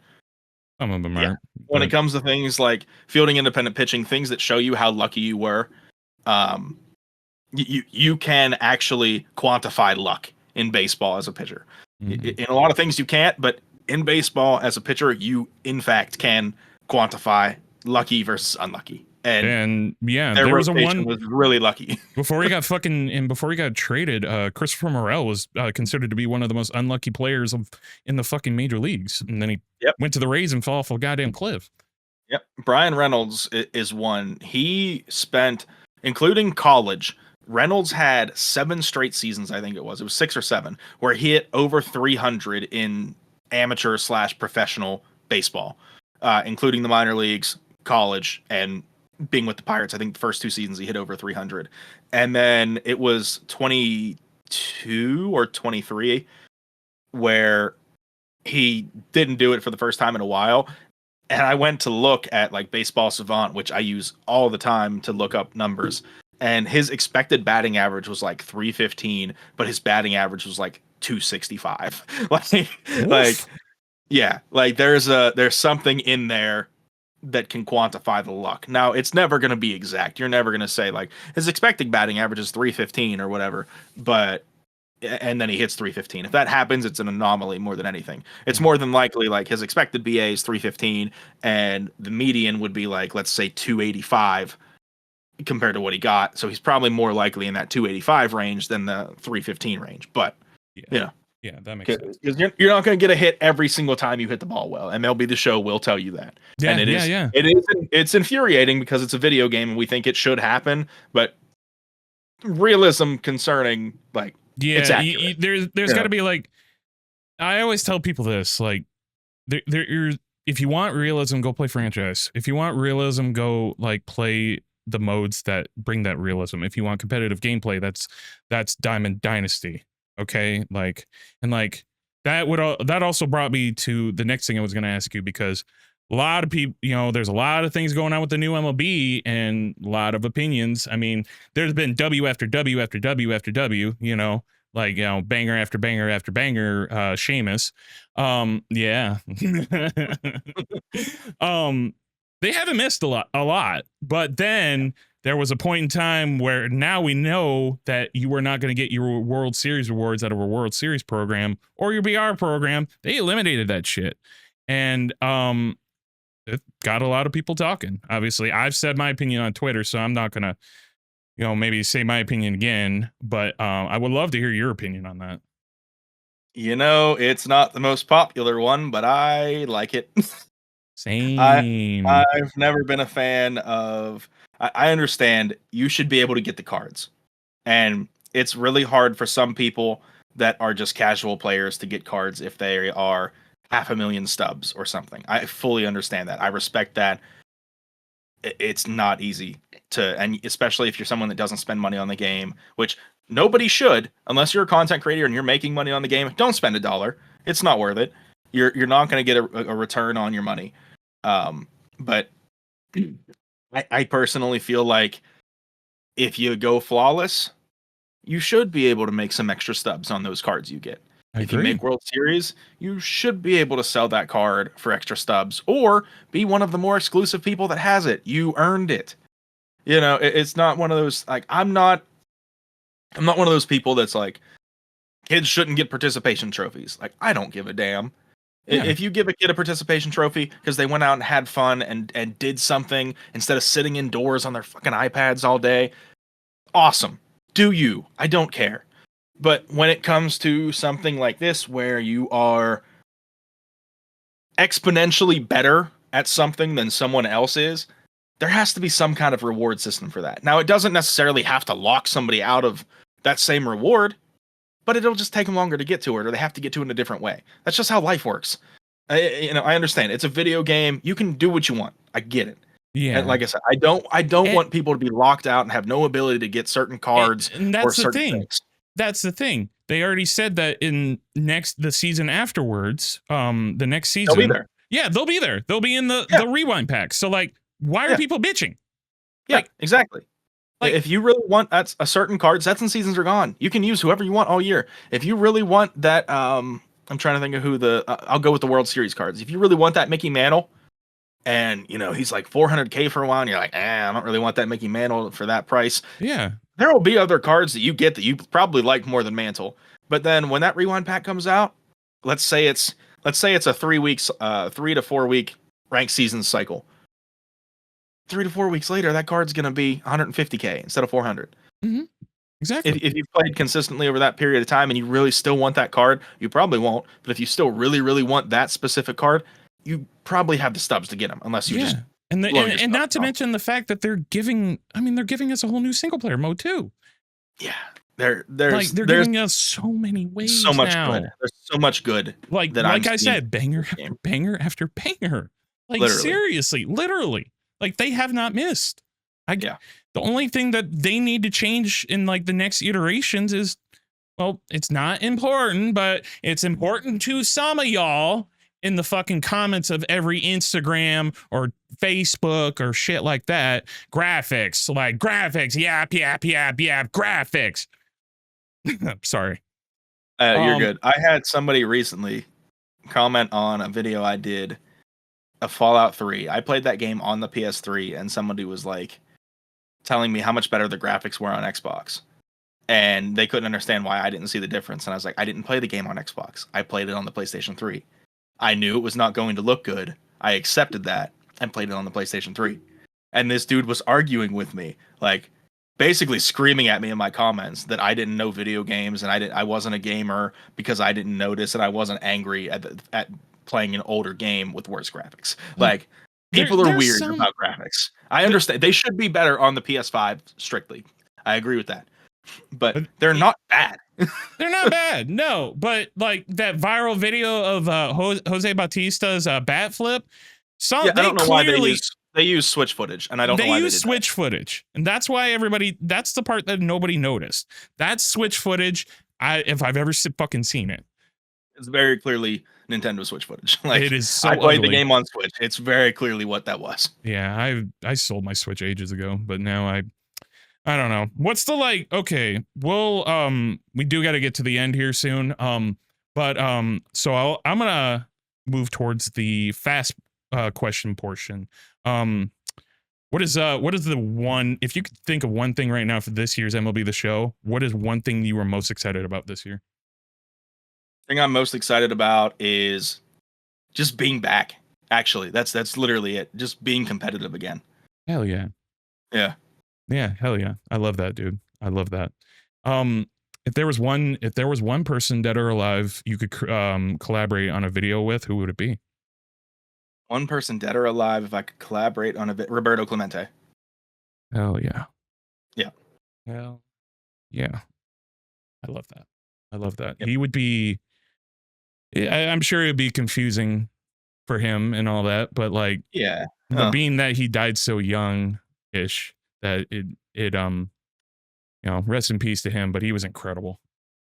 Speaker 1: some of them are.
Speaker 2: When it comes to things like fielding independent pitching, things that show you how lucky you were, you can actually quantify luck in baseball as a pitcher. Mm-hmm. In a lot of things you can't, but in baseball as a pitcher, you in fact can quantify lucky versus unlucky. And
Speaker 1: yeah,
Speaker 2: there was really lucky
Speaker 1: before he got traded. Christopher Morel was considered to be one of the most unlucky players in the fucking major leagues, and then he went to the Rays and fell off a goddamn cliff.
Speaker 2: Yep, Brian Reynolds is one. He spent, including college, Reynolds had 7 straight seasons. I think it was 6 or 7, where he hit over 300 in amateur/professional baseball, including the minor leagues, college, and being with the Pirates. I think the first 2 seasons he hit over 300. And then it was 22 or 23 where he didn't do it for the first time in a while. And I went to look at like Baseball Savant, which I use all the time to look up numbers. And his expected batting average was like 315, but his batting average was like 265. There's something in there that can quantify the luck. Now, it's never going to be exact. You're never going to say like his expected batting average is 315 or whatever, and then he hits 315. If that happens, it's an anomaly more than anything. It's more than likely like his expected BA is 315 and the median would be like, let's say 285 compared to what he got. So he's probably more likely in that 285 range than the 315 range. But
Speaker 1: yeah, that makes sense.
Speaker 2: You're not going to get a hit every single time you hit the ball well. MLB The Show will tell you that.
Speaker 1: Yeah,
Speaker 2: and it's infuriating because it's a video game and we think it should happen, but realism concerning like it's accurate.
Speaker 1: There's got to be like, I always tell people this, like if you want realism, go play franchise. If you want realism, go like play the modes that bring that realism. If you want competitive gameplay, that's Diamond Dynasty. Okay, that also brought me to the next thing I was going to ask you, because a lot of people, there's a lot of things going on with the new MLB and a lot of opinions. I mean, there's been W after W after W after W, banger after banger after banger, Seamus. They haven't missed a lot, but then there was a point in time where now we know that you were not going to get your World Series rewards out of a World Series program or your BR program. They eliminated that shit. And it got a lot of people talking. Obviously, I've said my opinion on Twitter, so I'm not going to, maybe say my opinion again. But I would love to hear your opinion on that.
Speaker 2: It's not the most popular one, but I like it.
Speaker 1: Same.
Speaker 2: I've never been a fan of... I understand you should be able to get the cards. And it's really hard for some people that are just casual players to get cards if they are 500,000 stubs or something. I fully understand that. I respect that. It's not easy to, and especially if you're someone that doesn't spend money on the game, which nobody should, unless you're a content creator and you're making money on the game. Don't spend $1. It's not worth it. You're not going to get a return on your money. But I personally feel like if you go flawless, you should be able to make some extra stubs on those cards you get. If you make World Series, you should be able to sell that card for extra stubs or be one of the more exclusive people that has it. You earned it. It's not one of those, like, I'm not one of those people that's like, kids shouldn't get participation trophies. Like, I don't give a damn.
Speaker 1: Yeah.
Speaker 2: If you give a kid a participation trophy because they went out and had fun and did something instead of sitting indoors on their fucking iPads all day, awesome. Do you? I don't care. But when it comes to something like this where you are exponentially better at something than someone else is, there has to be some kind of reward system for that. Now, it doesn't necessarily have to lock somebody out of that same reward, but it'll just take them longer to get to it, or they have to get to it in a different way. That's just how life works. I understand. It's a video game. You can do what you want. I get it.
Speaker 1: Yeah.
Speaker 2: And like I said, I don't want people to be locked out and have no ability to get certain cards
Speaker 1: and
Speaker 2: or
Speaker 1: that's the
Speaker 2: certain
Speaker 1: thing.
Speaker 2: things.
Speaker 1: That's the thing. They already said that in the season afterwards, the next season.
Speaker 2: They'll be there.
Speaker 1: Yeah, they'll be there. They'll be in the rewind pack. So like, why are people bitching?
Speaker 2: Yeah,
Speaker 1: Like,
Speaker 2: exactly.
Speaker 1: Like,
Speaker 2: if you really want a certain card, sets and seasons are gone. You can use whoever you want all year. If you really want that, I'm trying to think of who I'll go with the World Series cards. If you really want that Mickey Mantle, and he's like 400K for a while, and you're like, I don't really want that Mickey Mantle for that price.
Speaker 1: Yeah. There
Speaker 2: will be other cards that you get that you probably like more than Mantle. But then when that rewind pack comes out, let's say it's a 3 to 4 week ranked season cycle. 3 to 4 weeks later, that card's going to be 150K instead of 400.
Speaker 1: Mm-hmm. Exactly.
Speaker 2: If you've played consistently over that period of time and you really still want that card, you probably won't. But if you still really, really want that specific card, you probably have the stubs to get them, unless you just
Speaker 1: and not to mention the fact that they're giving us a whole new single player mode too.
Speaker 2: Yeah, they're
Speaker 1: giving us so many ways.
Speaker 2: So much
Speaker 1: now.
Speaker 2: good. There's so much good.
Speaker 1: Like I said, banger after banger after banger. Like literally. Seriously, literally. Like they have not missed. The only thing that they need to change in like the next iterations is, well, it's not important, but it's important to some of y'all in the fucking comments of every Instagram or Facebook or shit like that. Graphics, yap, graphics. Sorry.
Speaker 2: You're good. I had somebody recently comment on a video I did of Fallout 3. I played that game on the PS3, and somebody was like telling me how much better the graphics were on Xbox. And they couldn't understand why I didn't see the difference. And I was like, I didn't play the game on Xbox. I played it on the PlayStation 3. I knew it was not going to look good. I accepted that and played it on the PlayStation 3. And this dude was arguing with me, like basically screaming at me in my comments that I didn't know video games and I wasn't a gamer because I didn't notice, and I wasn't angry at playing an older game with worse graphics. Like people are weird about graphics. I understand they should be better on the PS5 strictly. I agree with that. But they're not bad.
Speaker 1: They're not bad, no. But like that viral video of Jose Bautista's bat flip.
Speaker 2: I don't know why they use switch footage, and I don't know why they use
Speaker 1: switch footage, and that's why that's the part that nobody noticed. That's switch footage. If I've ever fucking seen it,
Speaker 2: it's very clearly Nintendo Switch footage. Like
Speaker 1: it is. So
Speaker 2: I played
Speaker 1: ugly.
Speaker 2: The game on Switch. It's very clearly what that was.
Speaker 1: Yeah, I sold my Switch ages ago, but now I don't know. What's the like? Okay, well, we do got to get to the end here soon. But so I'm gonna move towards the fast question portion. What is the one? If you could think of one thing right now for this year's MLB The Show, what is one thing you were most excited about this year?
Speaker 2: The thing I'm most excited about is just being back. Actually, that's literally it. Just being competitive again.
Speaker 1: Hell yeah.
Speaker 2: Yeah.
Speaker 1: Yeah, hell yeah. I love that, dude. I love that. If there was one person dead or alive you could collaborate on a video with, who would it be?
Speaker 2: One person dead or alive, if I could collaborate on Roberto Clemente.
Speaker 1: Hell yeah.
Speaker 2: Yeah.
Speaker 1: Hell yeah. I love that. I love that.
Speaker 2: Yep.
Speaker 1: He would be, I'm sure it'd be confusing for him and all that, but like,
Speaker 2: yeah.
Speaker 1: But being that he died so young-ish, that rest in peace to him, but he was incredible.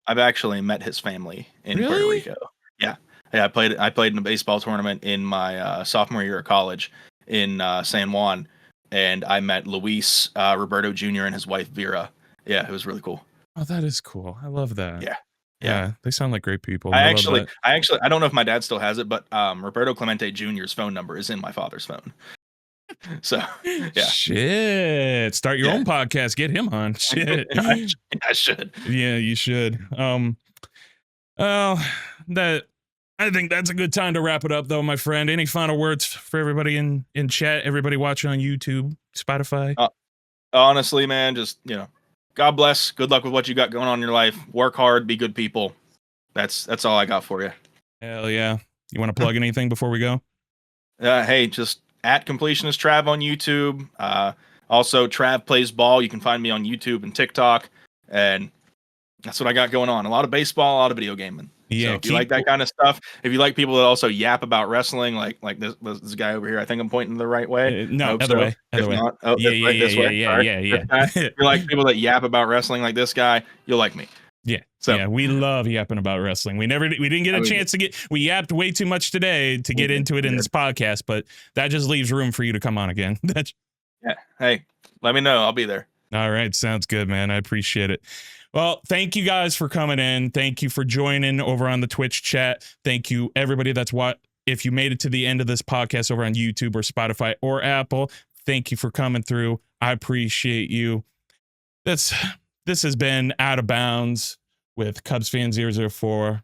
Speaker 2: I've actually met his family in Puerto Rico. Yeah. I played in a baseball tournament in my sophomore year of college in San Juan, and I met Luis Roberto Jr. and his wife Vera. Yeah, it was really cool.
Speaker 1: Oh, that is cool. I love that.
Speaker 2: Yeah,
Speaker 1: they sound like great people.
Speaker 2: I don't know if my dad still has it, but Roberto Clemente Jr.'s phone number is in my father's phone. So yeah.
Speaker 1: Shit. Start your own podcast. Get him on. Shit.
Speaker 2: I should.
Speaker 1: Yeah, you should. I think that's a good time to wrap it up, though, my friend. Any final words for everybody in chat, everybody watching on YouTube, Spotify?
Speaker 2: Honestly, man, just, God bless. Good luck with what you got going on in your life. Work hard, be good people. That's all I got for you.
Speaker 1: Hell yeah. You want to plug anything before we go?
Speaker 2: Hey, just at CompletionistTrav on YouTube. Also, Trav Plays Ball. You can find me on YouTube and TikTok. And that's what I got going on. A lot of baseball, a lot of video gaming.
Speaker 1: Yeah,
Speaker 2: So if you like that kind of stuff, if you like people that also yap about wrestling, like this guy over here, I think I'm pointing the right way.
Speaker 1: No, other way.
Speaker 2: If not, this way.
Speaker 1: Yeah.
Speaker 2: If you like people that yap about wrestling like this guy, you'll like me.
Speaker 1: Yeah.
Speaker 2: So
Speaker 1: yeah, we love yapping about wrestling. We didn't get a chance to we yapped way too much today to get into it in this podcast, but that just leaves room for you to come on again.
Speaker 2: Yeah. Hey, let me know. I'll be there.
Speaker 1: All right. Sounds good, man. I appreciate it. Well, thank you guys for coming in. Thank you for joining over on the Twitch chat. Thank you, everybody that's if you made it to the end of this podcast over on YouTube or Spotify or Apple, thank you for coming through. I appreciate you. This has been Out of Bounds with Cubs Fan 004.